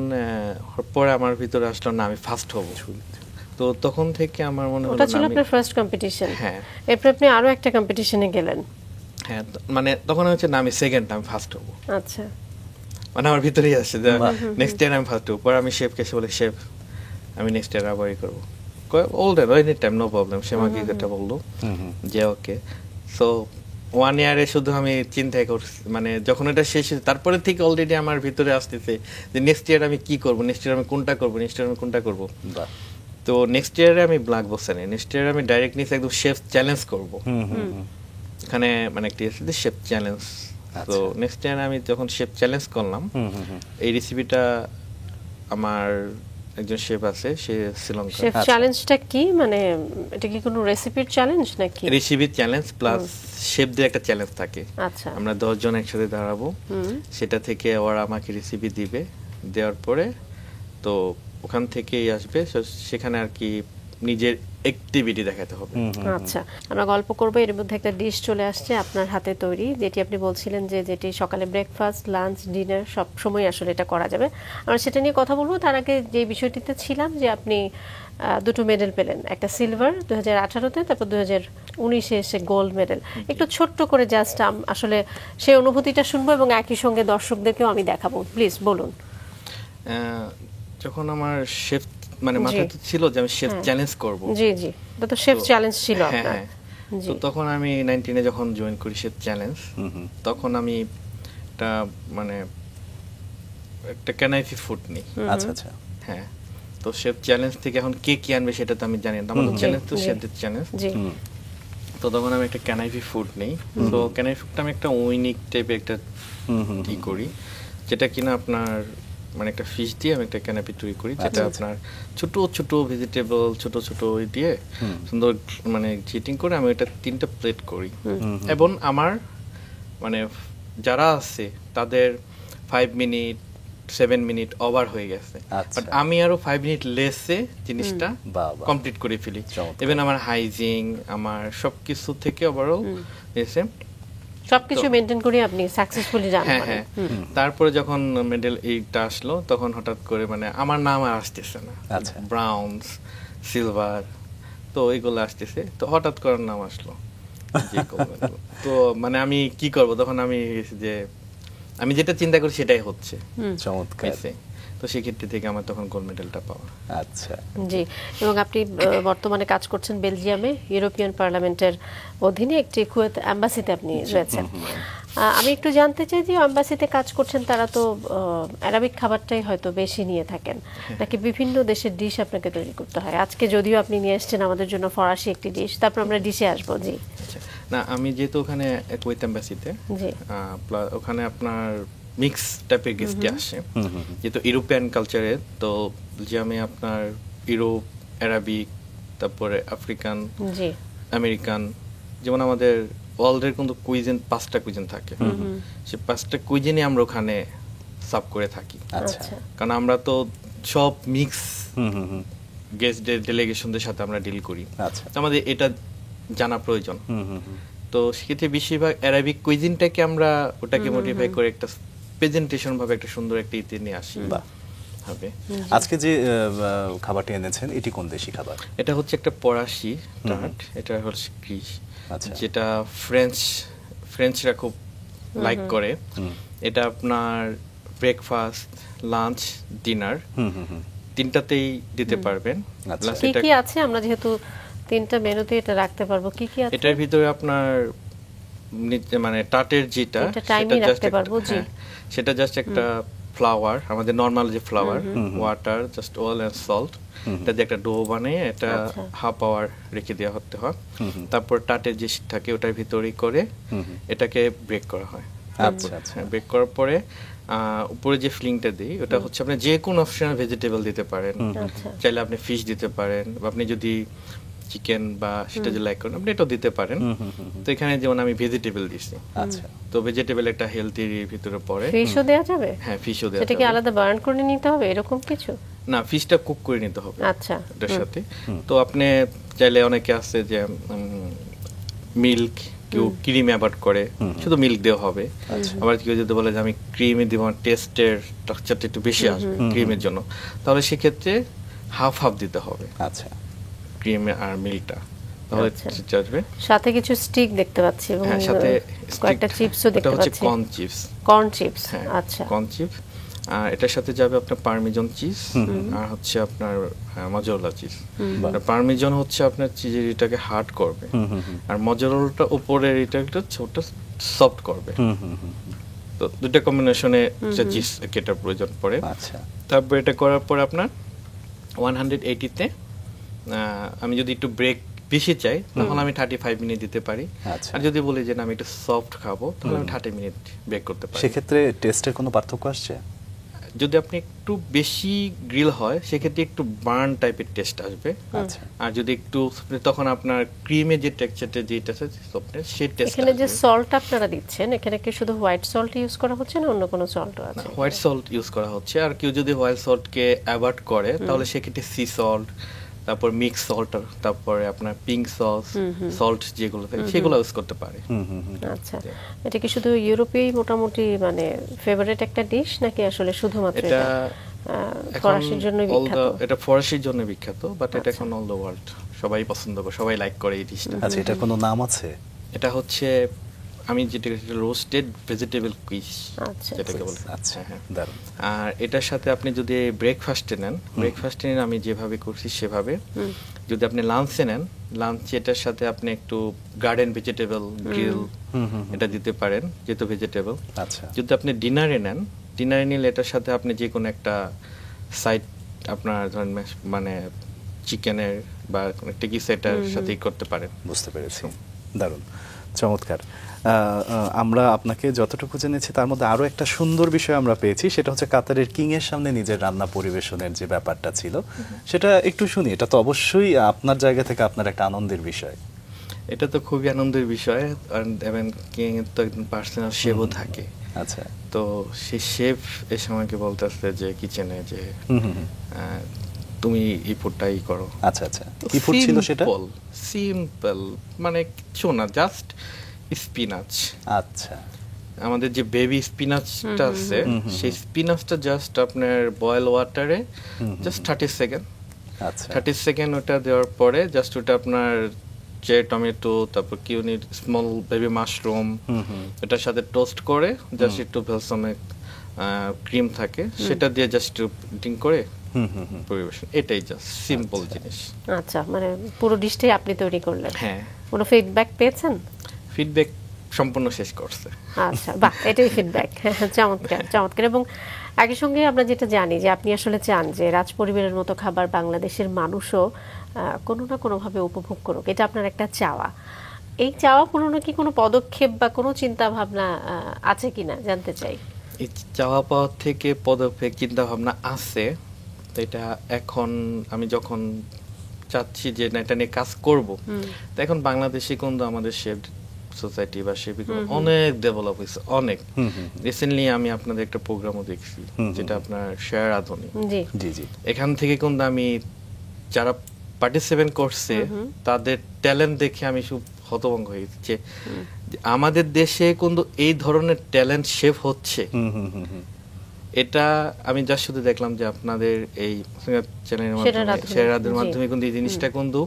হওয়ার পরে আমার ভিতরে আসলো না আমি ফার্স্ট হব। তো তখন থেকে আমার মনে হলো ওটা ছিল না আমি আপনার ফার্স্ট কম্পিটিশন। হ্যাঁ এরপর আপনি আরো একটা কম্পিটিশনে গেলেন। হ্যাঁ মানে তখন হচ্ছে না আমি সেকেন্ড, আমি ফার্স্ট হবো, আচ্ছা, মানে আমার ভিতরেই আসছে যে নেক্সট ইয়ার আমি ফার্স্ট হবো। পরে আমি শেফকে এসে বলে, শেফ আমি নেক্সট ইয়ার আবারই করবো। All day any time, no problem. সে আমাকে এটা বললো যে ওকে। সো 1 ইয়ারে শুধু আমি চিন্তাই করছি, মানে যখন এটা শেষ হয়েছে তারপরে থেকে অলরেডি আমার ভিতরে আসতেছে যে নেক্সট ইয়ার আমি কি করবো, নেক্সট ইয়ার আমি কোনটা করবো, নেক্সট ইয়ার আমি কোনটা করবো। বাহ। তো নেক্সট ইয়ারে আমি ব্ল্যাক বক্স আনি, নেক্সট ইয়ারে আমি ডাইরেক্ট নিচে একদম শেফ চ্যালেঞ্জ করবো। এখানে মানে একটি আছে যে শেফ চ্যালেঞ্জ। তো নেক্সট ইয়ারে আমি যখন শেফ চ্যালেঞ্জ করলাম, এই রেসিপিটা আমার একজন শেফ আছে, সে শ্রীলঙ্কা। শেফ চ্যালেঞ্জটা কি, মানে এটা কি কোনো রেসিপির চ্যালেঞ্জ নাকি? রেসিপি চ্যালেঞ্জ প্লাস শেফদের একটা চ্যালেঞ্জ থাকে। আচ্ছা, আমরা 10 জন একসাথে দাঁড়াবো, সেটা থেকে ওরা আমাকে রেসিপি দিবে, দেওয়ার পরে তো ওখান থেকেই আসবে, সেখানে আর কি নিজের অ্যাক্টিভিটি দেখাতে হবে। আচ্ছা, আমরা গল্প করবো। এর মধ্যে একটা ডিশ চলে আসছে আপনার হাতে তৈরি, যেটি আপনি বলছিলেন যে যেটি সকালে ব্রেকফাস্ট, লাঞ্চ, ডিনার সব সময় আসলে এটা করা যাবে। আমরা সেটা নিয়ে কথা বলবো। তার আগে যে বিষয়টিতে ছিলাম যে আপনি দুটো মেডেল পেলেন, একটা সিলভার 2018-তে, তারপর 2019-এ এসে গোল্ড মেডেল। একটু ছোট্ট করে জাস্ট আসলে সেই অনুভূতিটা শুনবো এবং একই সঙ্গে দর্শকদেরকেও আমি দেখাবো। প্লিজ বলুন। যখন আমার শেফ মানে মাথায় তো ছিল যে আমি শেফ চ্যালেঞ্জ করব। জি জি, এটা তো শেফ চ্যালেঞ্জ ছিল হ্যাঁ আপনার। হ্যাঁ। তো তখন আমি 19-এ যখন জয়েন করি শেফ চ্যালেঞ্জ, তখন আমি একটা মানে একটা ক্যানাইফি ফুড নিই। আচ্ছা আচ্ছা। হ্যাঁ, তো শেফ চ্যালেঞ্জ থেকে এখন কে কি আনবে সেটা তো আমি জানি না, আমাদের চ্যালেঞ্জ তো শেফদের চ্যালেঞ্জ। জি, তো তখন আমি একটা ক্যানাইফি ফুড নেই। তো ক্যানাইফি ফুডটা আমি একটা উইনিক টাইপের একটা ই করি, যেটা কিনা আপনার মানে একটা ফিশ দিয়ে আমি একটা ক্যানাপি তৈরি করি, যেটা আপনার ছোট ছোট ভেজিটেবল ছোট ছোট দিয়ে সুন্দর মানে চিটিং করে আমি এটা 3টা প্লেট করি। এবং আমার মানে যারা আছে তাদের 5 মিনিট 7 মিনিট ওভার হয়ে গেছে, বাট আমি আরো 5 মিনিট লেসে জিনিসটা কমপ্লিট করে ফেলি। ইভেন আমার হাইজিন, আমার সবকিছু থেকে ওভারঅল এসে সবকিছু মেইনটেইন করে আপনি সাকসেসফুলি রান হ্যাঁ করেন। হ্যাঁ। তারপরে যখন মেডেল এইটা আসলো, তখন হঠাৎ করে মানে আমার নাম আর আসতেছে না, ব্রাউন্স, সিলভার, তো এইগুলো আসতেছে। তো হঠাৎ করে নাম আসলো, তো মানে আমি কি করব, তখন আমি যে আমি যেটা চিন্তা করি সেটাই হচ্ছে। চমৎকার। তো সেক্ষেত্রে থেকে আমার তখন গোল্ড মেডেলটা পাওয়া। আচ্ছা জি, এবং আপনি বর্তমানে কাজ করছেন বেলজিয়ামে, ইউরোপিয়ান পার্লামেন্টের অধীনে একটি কুয়েত এম্বাসিতে আপনি রয়েছেন। আমি একটু জানতে চাই যে এম্বাসিতে কাজ করছেন, তারা তো আরবিক খাবারটাই হয়তো বেশি নিয়ে থাকেন, নাকি বিভিন্ন দেশের ডিশ আপনাকে তৈরি করতে হয়? আজকে যদিও আপনি নিয়ে এসেছেন আমাদের জন্য ফরাসি একটি ডিশ, তারপর আমরা ডিশে আসবো। জি, না আমি যেহেতু ওখানে কুয়েত এম্বাসিতে, জি, ওখানে আপনার মিক্স টাইপের গেস্ট আসে, যেহেতু ইউরোপিয়ান কালচারে। তো যে আমি আপনার ইউরোপ, আরবিক, তারপরে আফ্রিকান, জি, আমেরিকান, যেমন আমাদের ওয়ার্ল্ডের কিন্তু কুইজিন 5টা কুইজিন থাকে, সে 5টা কুইজিনই আমরা ওখানে সার্ভ করে থাকি। আচ্ছা, কারণ আমরা তো সব মিক্স গেস্ট ডেলিগেশনদের সাথে আমরা ডিল করি, আমাদের এটা জানা প্রয়োজন। তো সেক্ষেত্রে বেশিরভাগ অ্যারাবিক কুইজিনটাকে আমরা ওটাকে মডিফাই করে একটা প্রেজেন্টেশন ভাবে একটা সুন্দর একটা ইতে নিয়ে আসি হবে। আজকে যে খাবারটি এনেছেন এটি কোন দেশি খাবার? এটা হচ্ছে একটা ফরাসি টার্ট, এটা হচ্ছে গ্রিস, যেটা ফ্রেঞ্চরা খুব লাইক করে। এটা আপনার ব্রেকফাস্ট, লাঞ্চ, ডিনার 3টাতেই দিতে পারবেন। কি কি আছে? আমরা যেহেতু 3টা মেনুতে এটা রাখতে পারবো, কি কি আছে এটার ভিতরে? আপনার মানে টার্টের যেটা সেটা জাস্ট একটা ফ্লাওয়ার, আমাদের নরমাল যে flour, water, just oil and salt, এটা দিয়ে একটা ডো বানিয়ে এটা হাফ আওয়ার রেখে দেওয়া হতে হয়। তারপর টার্টের যে শীট থাকে ওটার ভিতরেই করে এটাকে ব্রেক করা হয়। ব্রেক করার পরে উপরে যে ফিলিংটা দিই ওটা হচ্ছে আপনি যে কোনো অপশনাল ভেজিটেবল দিতে পারেন, চাইলে আপনি ফিশ দিতে পারেন, বা আপনি যদি চিকেন বা সেটা যে লাইক করেন আপনি এটাও দিতে পারেন। তো এখানে যেমন আমি ভেজিটেবল দিছি, তো ভেজিটেবল একটা হেলথির ভিতরে পড়ে। ফিশও দেয়া যাবে? হ্যাঁ, ফিশও দেয়া যাবে। সেটা কি আলাদা বার্ন করে নিতে হবে এরকম কিছু? না, ফিশটা কুক করে নিতে হবে। আচ্ছা, এটার সাথে তো আপনি চাইলে, অনেকে আছে যে মিল্ক, কেউ ক্রিম অ্যাড করে, শুধু মিল্ক দেওয়া হবে। আবার কেউ যদি বলে যে আমি ক্রিমে দিব, টেস্টের স্ট্রাকচারটা একটু বেশি আসবে ক্রিমের জন্য, তাহলে সেক্ষেত্রে হাফ হাফ দিতে হবে। আচ্ছা, ক্রিম আর মিল্কটা, তাহলে আচ্ছা। টেস্ট আসবে। সাথে কিছু স্টিক দেখতে পাচ্ছি এবং হ্যাঁ, সাথে কয়েকটা চিপসও দেখতে হচ্ছে পাচ্ছি। Corn chips. কর্ন চিপস, হ্যাঁ, আচ্ছা। Corn chips. আর এটার সাথে যাবে আপনার পারমিজন চিজ, আর হচ্ছে আপনার মজরেলা চিজ। পারমিজন হচ্ছে আপনার চিজের এটাকে হার্ড করবে, আর মজরেলাটা উপরের এটাকে ছোট সফট করবে। তো দুটো কম্বিনেশনে চিজ কেটার প্রয়োজন পড়ে। আচ্ছা, তারপর এটা করার পর আপনার 180-তে আমি যদি একটু ব্রেক বেশি চাই তাহলে আমি 35 মিনিট দিতে পারি। আচ্ছা। আর যদি বলি যে না আমি একটু সফট খাবো তাহলে আমি 30 মিনিট ব্রেক করতে পারি। সেক্ষেত্রে টেস্টের কোনো পার্থক্য আসছে? যদি আপনি একটু বেশি গ্রিল হয় সেক্ষেত্রে একটু বার্ন টাইপের টেস্ট আসবে। আচ্ছা। আর যদি একটু তখন আপনার ক্রিমে যে টেক্সচারটা যেটা আছে সেই টেস্ট। এখানে যে সল্ট আপনারা দিচ্ছেন, এখানে কি শুধু হোয়াইট সল্ট ইউজ করা হচ্ছে না অন্য কোনো সল্টও আছে? হোয়াইট সল্ট ইউজ করা হচ্ছে। আর কেউ যদি হোয়াইট সল্টকে অ্যাভয়েড করে তাহলে সেক্ষেত্রে সি সল্ট, তারপর মিক্স সল্ট, তারপরে আপনার পিঙ্ক সস সল্ট যেগুলো থাকে সেগুলো ইউজ করতে পারে। আচ্ছা, এটা কি শুধু ইউরোপেই মোটামুটি মানে ফেভারিট একটা ডিশ, নাকি আসলে শুধুমাত্র এটা ফরাসির জন্য বিখ্যাত? এটা ফরাসির জন্য বিখ্যাত, বাট এটা এখন অল দ্য ওয়ার্ল্ড সবাই পছন্দ করে, সবাই লাইক করে এই ডিশটা। আচ্ছা, এটার কোনো নাম আছে? এটা হচ্ছে আমি যেটা রোস্টেড ভেজিটেবল কুইজ আচ্ছা, যেটাকে বলে। আচ্ছা, হ্যাঁ। দারুণ। আর এটার সাথে আপনি যদি ব্রেকফাস্টে নেন, ব্রেকফাস্টে নেন আমি যেভাবে করছি সেভাবে। যদি আপনি লাঞ্চে নেন, লাঞ্চে এটার সাথে আপনি একটু গার্ডেন ভেজিটেবল গ্রিল এটা দিতে পারেন যেহেতু ভেজিটেবল। আচ্ছা, যদি আপনি ডিনারে নেন, ডিনারে নিলে এটার সাথে আপনি যে কোনো একটা সাইড আপনার ধরেন মানে চিকেনের বা একটা কি সেটার সাথেই করতে পারেন। বুঝতে পেরেছি, দারুণ, চমৎকার। আমরা আপনাকে যতটুকু জেনেছি তার মধ্যে আরো একটা সুন্দর বিষয় আমরা পেয়েছি, সেটা হচ্ছে কাতারের কিং এর সামনে নিজের রান্না পরিবেশনের যে ব্যাপারটা ছিল সেটা একটু শুনি। এটা তো অবশ্যই আপনার জায়গা থেকে আপনার একটা আনন্দের বিষয়। এটা তো খুবই আনন্দের বিষয়, এবং কিং এর তো একজন পার্সোনাল শেফও থাকে। আচ্ছা, তো সেই শেফ এসে আমাকে বলতেছে যে কিচেনে যে তুমি এই ফুডটাই করো। আচ্ছা, আচ্ছা, কি ফুড ছিল সেটা? সিম্পল, মানে কিছু না, জাস্ট স্পিনাচ। আচ্ছা, আমাদের যে বেবি স্পিনাচটা আছে সেই স্পিনাচটা জাস্ট আপনার বয়েল ওয়াটারে জাস্ট 30 সেকেন্ড, আচ্ছা, 30 সেকেন্ড ওটা দেওয়ার পরে জাস্ট ওটা আপনার যে টমেটো, তারপর কিউনি, স্মল বেবি মাশরুম এটার সাথে টোস্ট করে জাস্ট একটু ভেলসামে ক্রিম থাকে সেটা দিয়ে জাস্ট ডিং করে পরিবেশন। এটাই জাস্ট সিম্পল জিনিস। আচ্ছা, মানে পুরো ডিশটাই আপনি তৈরি করলেন? হ্যাঁ। কোনো ফিডব্যাক পেয়েছেন? ফিডব্যাক সম্পূর্ণ শেষ করছে। আচ্ছা, বাহ, এটাই ফিডব্যাক। চমৎকার, চমৎকার। এবং একই সঙ্গে আমরা যেটা জানি যে আপনি আসলে চান যে রাজ পরিবারের মতো খাবার বাংলাদেশের মানুষও কোনো না কোনোভাবে উপভোগ করুক, এটা আপনার একটা চাওয়া। এই চাওয়া পূরণে কি কোনো পদক্ষেপ বা কোনো চিন্তা ভাবনা আছে কিনা জানতে চাই। এই চাওয়া পাওয়া থেকে পদক্ষেপ চিন্তা ভাবনা আছে। তো এটা এখন আমি যখন চাচ্ছি যে না এটা নিয়ে কাজ করব, তো এখন বাংলাদেশে কিন্তু আমাদের শেফ সোসাইটি বা শেফিগুলো অনেক ডেভেলপ হয়েছে, অনেক। রিসেন্টলি আমি আপনাদের একটা প্রোগ্রামও দেখছি যেটা আপনার শেয়ার আধুনিক। জি জি জি, এখান থেকে কিন্তু আমি যারা পার্টিসিপেট করছে তাদের ট্যালেন্ট দেখে আমি খুব হতভম্ব হয়ে গেছি যে আমাদের দেশে কিন্তু এই ধরনের ট্যালেন্ট শেফ হচ্ছে। এটা আমি যা শুধু দেখলাম যে আপনাদের এই চ্যানেলের মাধ্যমে শেয়ারের মাধ্যমে কিন্তু এই জিনিসটা কিন্তু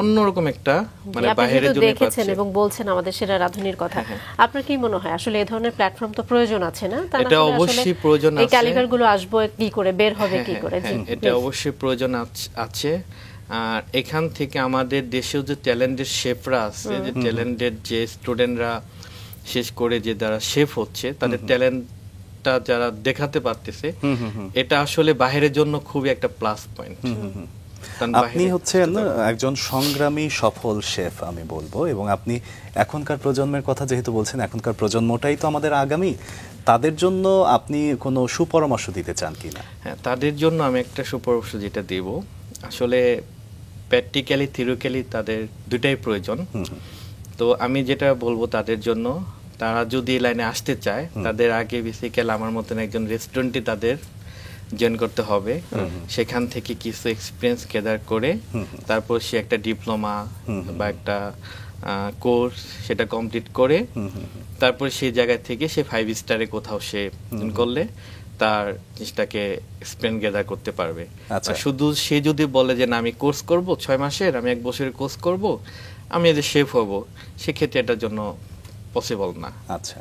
অন্যরকম একটা মানে বাইরের জন্য দেখেছেন এবং বলছেন আমাদের সেরা রাঁধুনির কথা। আপনার কি মনে হয় আসলে এই ধরনের প্ল্যাটফর্ম তো প্রয়োজন আছে না? এটা অবশ্যই প্রয়োজন আছে। এই ক্যালিবার গুলো আসবে কি করে, বের হবে কি করে? জি, এটা অবশ্যই প্রয়োজন আছে। আর এখান থেকে আমাদের দেশেও যে ট্যালেন্টেড শেফরা আছে, যে ট্যালেন্টেড যে স্টুডেন্টরা শেষ করে যে যারা শেফ হচ্ছে তাদের ট্যালেন্টটা যারা দেখাতে পারতেছে, এটা আসলে বাইরের জন্য খুবই একটা প্লাস পয়েন্ট। আপনি হচ্ছেন একজন সংগ্রামী সফল শেফ আমি বলবো, এবং আপনি এখনকার প্রজন্মের কথা যেহেতু বলছেন, এখনকার প্রজন্মটাই তো আমাদের আগামী, তাদের জন্য আপনি কোনো সুপরামর্শ দিতে চান কিনা? হ্যাঁ, তাদের জন্য আমি একটা সুপরামর্শ যেটা দেব, আসলে প্র্যাকটিক্যালি থিওরিক্যালি তাদের দুটাই প্রয়োজন। তো আমি যেটা বলবো তাদের জন্য, তারা যদি এই লাইনে আসতে চায় তাদের আগে বেসিক্যালি আমার মতন একজন রেস্টুরেন্টে তাদের জয়েন করতে হবে। সেখান থেকে কিছু এক্সপিরিয়েন্স গ্যাদার করে তারপর সে একটা ডিপ্লোমা বা একটা কোর্স সেটা কমপ্লিট করে তারপর সেই জায়গা থেকে সে 5 স্টারে কোথাও সে করলে তার জিনিসটাকে এক্সপ্লেন গ্যাদার করতে পারবে। আচ্ছা। আর শুধু সে যদি বলে যে না আমি কোর্স করব 6 মাসের, আমি 1 বছরের কোর্স করব, আমি যে শেফ হব, সেক্ষেত্রে এটার জন্য পসিবল না। আচ্ছা,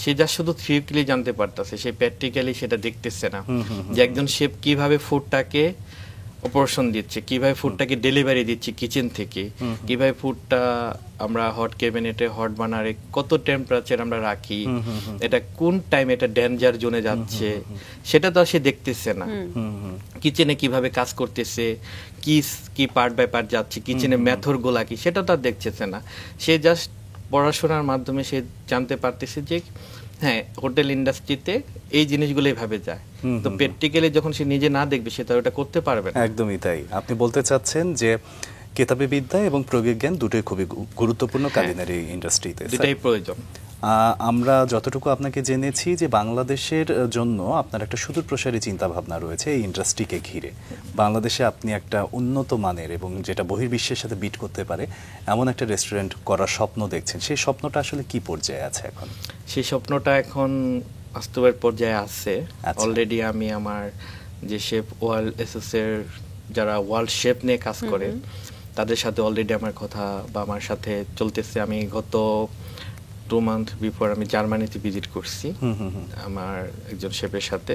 সে যা শুধু থিওরিক্যালি জানতে পারতেছে, সে প্র্যাকটিক্যালি সেটা দেখতেছে না যে একজন শেফ কিভাবে ফুডটাকে অপারেশন দিচ্ছে, কিভাবে ফুডটাকে ডেলিভারি দিচ্ছে কিচেন থেকে, কিভাবে ফুডটা আমরা হট ক্যাবিনেটে হট বানারে কত টেম্পারেচার আমরা রাখি, এটা কোন টাইম এটা ডেঞ্জার জোনে যাচ্ছে, সেটা তো আর সে দেখতেছে না। কিচেনে কিভাবে কাজ করতেছে, কি পার্ট বাই পার্ট যাচ্ছে, কিচেনের মেথড গুলা কি, সেটা তো আর দেখতেছে না। সে জাস্ট পড়াশোনার মাধ্যমে সে জানতে পারতেছে যে হ্যাঁ হোটেল ইন্ডাস্ট্রিতে এই জিনিসগুলো এইভাবে যায়। তো প্র্যাকটিক্যালি যখন সে নিজে না দেখবে, সে তো ওটা করতে পারবে না। একদমই তাই। আপনি বলতে চাচ্ছেন যে কেতাবি বিদ্যা এবং প্রয়োগিক জ্ঞান দুটোই খুবই গুরুত্বপূর্ণ কালিনারি ইন্ডাস্ট্রিতে। দুটাই প্রয়োজন। আমরা যতটুকু আপনাকে জেনেছি যে বাংলাদেশের জন্য আপনার একটা সুদূর প্রসারী চিন্তা ভাবনা রয়েছে এই ইন্ডাস্ট্রিকে ঘিরে। বাংলাদেশে আপনি একটা উন্নত মানের এবং যেটা বহির্বিশ্বের সাথে বিট করতে পারে এমন একটা রেস্টুরেন্ট করার স্বপ্ন দেখছেন। সেই স্বপ্নটা আসলে কি পর্যায়ে আছে এখন? সেই স্বপ্নটা এখন বাস্তবের পর্যায়ে আছে। আচ্ছা। অলরেডি আমি আমার যে শেফ ওয়ার্ল্ড এসোসিয়ের যারা ওয়ার্ল্ড শেফ নিয়ে কাজ করে তাদের সাথে অলরেডি আমার কথা বা আমার সাথে চলতেছে। আমি গত 2 মান্থ বিফোর আমি জার্মানিতে ভিজিট করছি আমার একজন শেফের সাথে।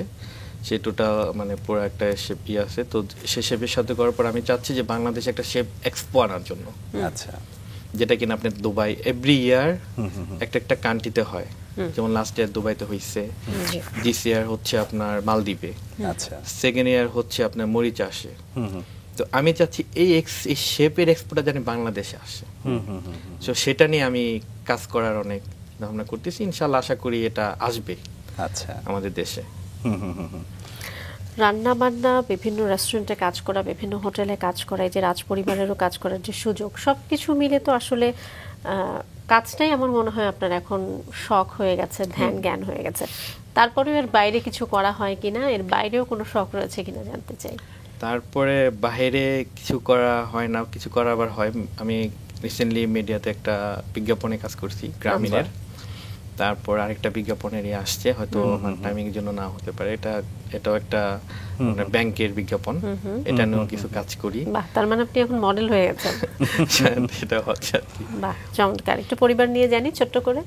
সে টোটাল মানে পুরো একটা শেফ আছে। তো সে শেফের সাথে করার পর আমি চাচ্ছি যে বাংলাদেশে একটা শেফ এক্সপো আনার জন্য। আচ্ছা, যেটা কিনা আপনার দুবাই এভরি ইয়ার একটা কান্ট্রিতে হয়। যেমন লাস্ট ইয়ার দুবাইতে হইছে, দিস ইয়ার হচ্ছে আপনার মালদ্বীপে, আচ্ছা, সেকেন্ড ইয়ার হচ্ছে আপনার মরিচাসে। তো আমি চাচ্ছি এই শেপের এক্সপোটা জানি বাংলাদেশে আসে। তো সেটা নিয়ে আমি কাজ করার অনেক ভাবনা করতেছি। ইনশাআল্লাহ আশা করি এটা আসবে আচ্ছা আমাদের দেশে। রান্না বান্না, বিভিন্ন রেস্টুরেন্টে কাজ করা, বিভিন্ন হোটেলে কাজ করা, এই যে রাজ পরিবারেরও কাজ করার যে সুযোগ, সবকিছু মিলে তো আসলে কাজটাই আমার মনে হয় আপনার এখন শখ হয়ে গেছে, ধ্যান জ্ঞান হয়ে গেছে। তারপরেও এর বাইরে কিছু করা হয় কিনা, এর বাইরেও কোনো শখ রয়েছে কিনা জানতে চাই। তারপরে বাইরে কিছু করা হয় না, কিছু করা আবার হয়। আমি রিসেন্টলি মিডিয়াতে একটা বিজ্ঞাপনে কাজ করছি গ্রামীণের। তারপর আরেকটা বিজ্ঞাপনেরই আসছে, হয়তো আমার টাইমিং এর জন্য না হতে পারে। এটাও একটা ব্যাংকের বিজ্ঞাপন, এটা নিয়েও কিছু কাজ করি। বাহ, তার মানে আপনি এখন মডেল হয়ে গেছেন। এটা হচ্ছে আর কি। বাহ, চমৎকার। একটু পরিবার নিয়ে জানি ছোট্ট করে।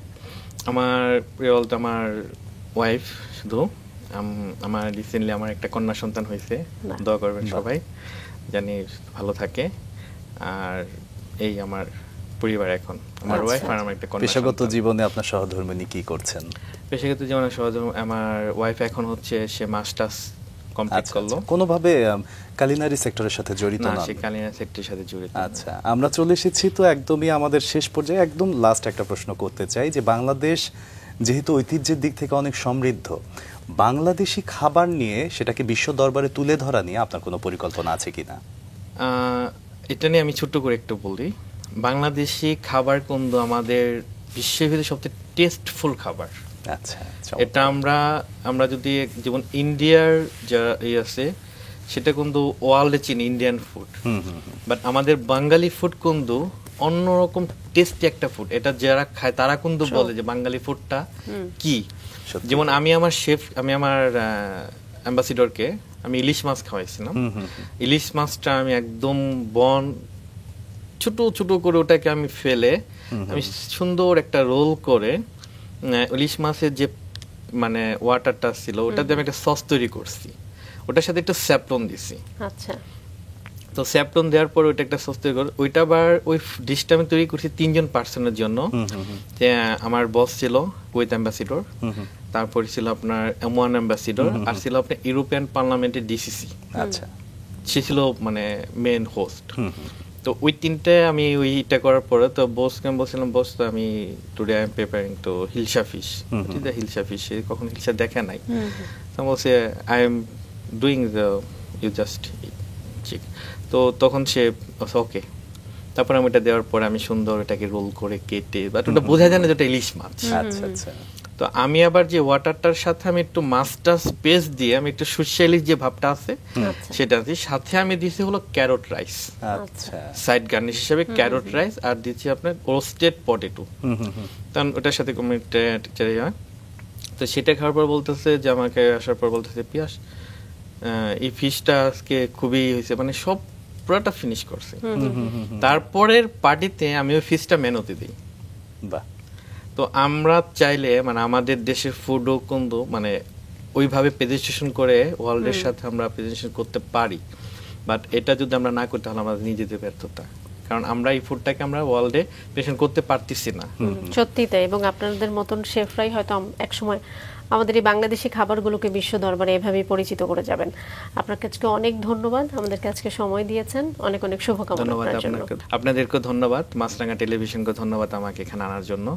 আমার প্রিয় বলতে আমার ওয়াইফ শুধু। আমার রিসেন্টলি আমার একটা কন্যা সন্তান হয়েছে, দোয়া করবেন সবাই জানি ভালো থাকে। আর এই আমার পরিবার এখন আমার ওয়াইফ আর আমার একটা কন্যা। পেশাগত জীবনে আপনার সহধর্মিণী কি করছেন? পেশাগত জীবনে আমার ওয়াইফ এখন হচ্ছে সে মাস্টার্স কমপ্লিট করলো। কোনোভাবে কালিনারি সেক্টরের সাথে জড়িত না, না? সে কালিনারি সেক্টরের সাথে জড়িত। আচ্ছা, আমরা চলে এসেছি তো একদমই আমাদের শেষ পর্যায়ে। একদম লাস্ট একটা প্রশ্ন করতে চাই যে বাংলাদেশ যেহেতু ঐতিহ্যের দিক থেকে অনেক সমৃদ্ধ, বাংলাদেশি খাবার নিয়ে সেটাকে বিশ্ব দরবারে তুলে ধরা নিয়ে আপনার কোনো পরিকল্পনা আছে কিনা? এটা নিয়ে আমি ছোট্ট করে একটু বলি। বাংলাদেশি খাবার কিন্তু আমাদের বিশ্বের ভিতরে সবচেয়ে টেস্টফুল খাবার। আচ্ছা, এটা আমরা যদি যেমন ইন্ডিয়ার যা আছে সেটা কিন্তু ওয়ার্ল্ডে চিনি ইন্ডিয়ান ফুড, বাট আমাদের বাঙালি ফুড কিন্তু অন্যরকম টেস্টি একটা ফুড। এটা যারা খায় তারা কিন্তু বলে যে বাঙালি ফুডটা কি। যেমন আমি আমার অ্যাম্বাসিডরকে আমি ইলিশ মাছ খাওয়াইছিলাম। ইলিশ মাছটা আমি একদম ছোট ছোট করে ওটাকে আমি ফেলে আমি সুন্দর একটা রোল করে ইলিশ মাছের যে মানে ওয়াটারটা ছিল ওটাতে আমি একটা সস তৈরি করছি, ওটার সাথে একটা স্যাফরন দিছি। আচ্ছা, তো স্যাফরন দেওয়ার পর ওইটা একটা সস তৈরি করে ওইটা আবার ওই ডিশটা আমি তৈরি করছি 3 জন পার্সনের জন্য। যে আমার বস ছিল কুয়েত অ্যাম্বাসিডর, তারপর ছিল আপনার ওমান অ্যাম্বাসিডর, আর ছিল আপনার ইউরোপিয়ান পার্লামেন্টের ডিসিসি। আচ্ছা, সে ছিল মানে মেন হোস্ট। তো ওই তিনটে আমি ওইটা করার পরে তো বসকে আমি বলছিলাম, বস তো আমি টুডে আই এম প্রিপারিং তো হিলসা ফিশ। হিলসা ফিশ কখন হিলসা দেখে নাই, তো বলছে I am doing the you just chick. তো তখন সে ওকে, তারপর আমি এটা দেওয়ার পরে আমি সুন্দর এটাকে রোল করে কেটে, বাট ওটা বোঝা যায় না যে ওটা ইলিশ মাছ। আচ্ছা আচ্ছা। তো আমি আবার যে ওয়াটারটার সাথে আমি একটু মাছটা স্পেস দিয়ে আমি একটু সুশালি যে ভাবটা আছে সেটা দিই, সাথে আমি দিয়েছি হলো ক্যারট রাইস। আচ্ছা, সাইড গার্নিশ হিসেবে ক্যারট রাইস, আর দিচ্ছি আপনার রোস্টেড পটেটো। তখন ওটার সাথে তো সেটা খাওয়ার পর বলতেছে যে আমাকে আসার পর বলতেছে পিয়াস এই ফিশটা আজকে খুবই হয়েছে, মানে সব পুরোটা ফিনিশ করছে। তারপরের পার্টিতে আমি ওই ফিশটা মেনুতে দিই। বাহ। তো আমরা চাইলে মানে আমাদের দেশের ফুডও কিন্তু মানে ওইভাবে প্রেজেন্টেশন করে ওয়ার্ল্ডের সাথে আমরা প্রেজেন্টেশন করতে পারি, বাট এটা যদি আমরা না করতে হলে আমাদের নিজেদের ব্যর্থতা, কারণ আমরা এই ফুডটাকে আমরা ওয়ার্ল্ডে প্রেজেন্ট করতে পারতেছি না। সত্যি তাই, এবং আপনাদের মতন শেফরাই হয়তো একসময় আমাদের এই বাংলাদেশি খাবারগুলোকে বিশ্ব দরবারে এভাবেই পরিচিত করে যাবেন। আপনার কাছে অনেক ধন্যবাদ, আমাদেরকে আজকে সময় দিয়েছেন, অনেক অনেক শুভকামনা ধন্যবাদ আপনার জন্য। আপনাদেরকে ধন্যবাদ, মাছরাঙা টেলিভিশনকে ধন্যবাদ আমাকে এখানে আনার জন্য।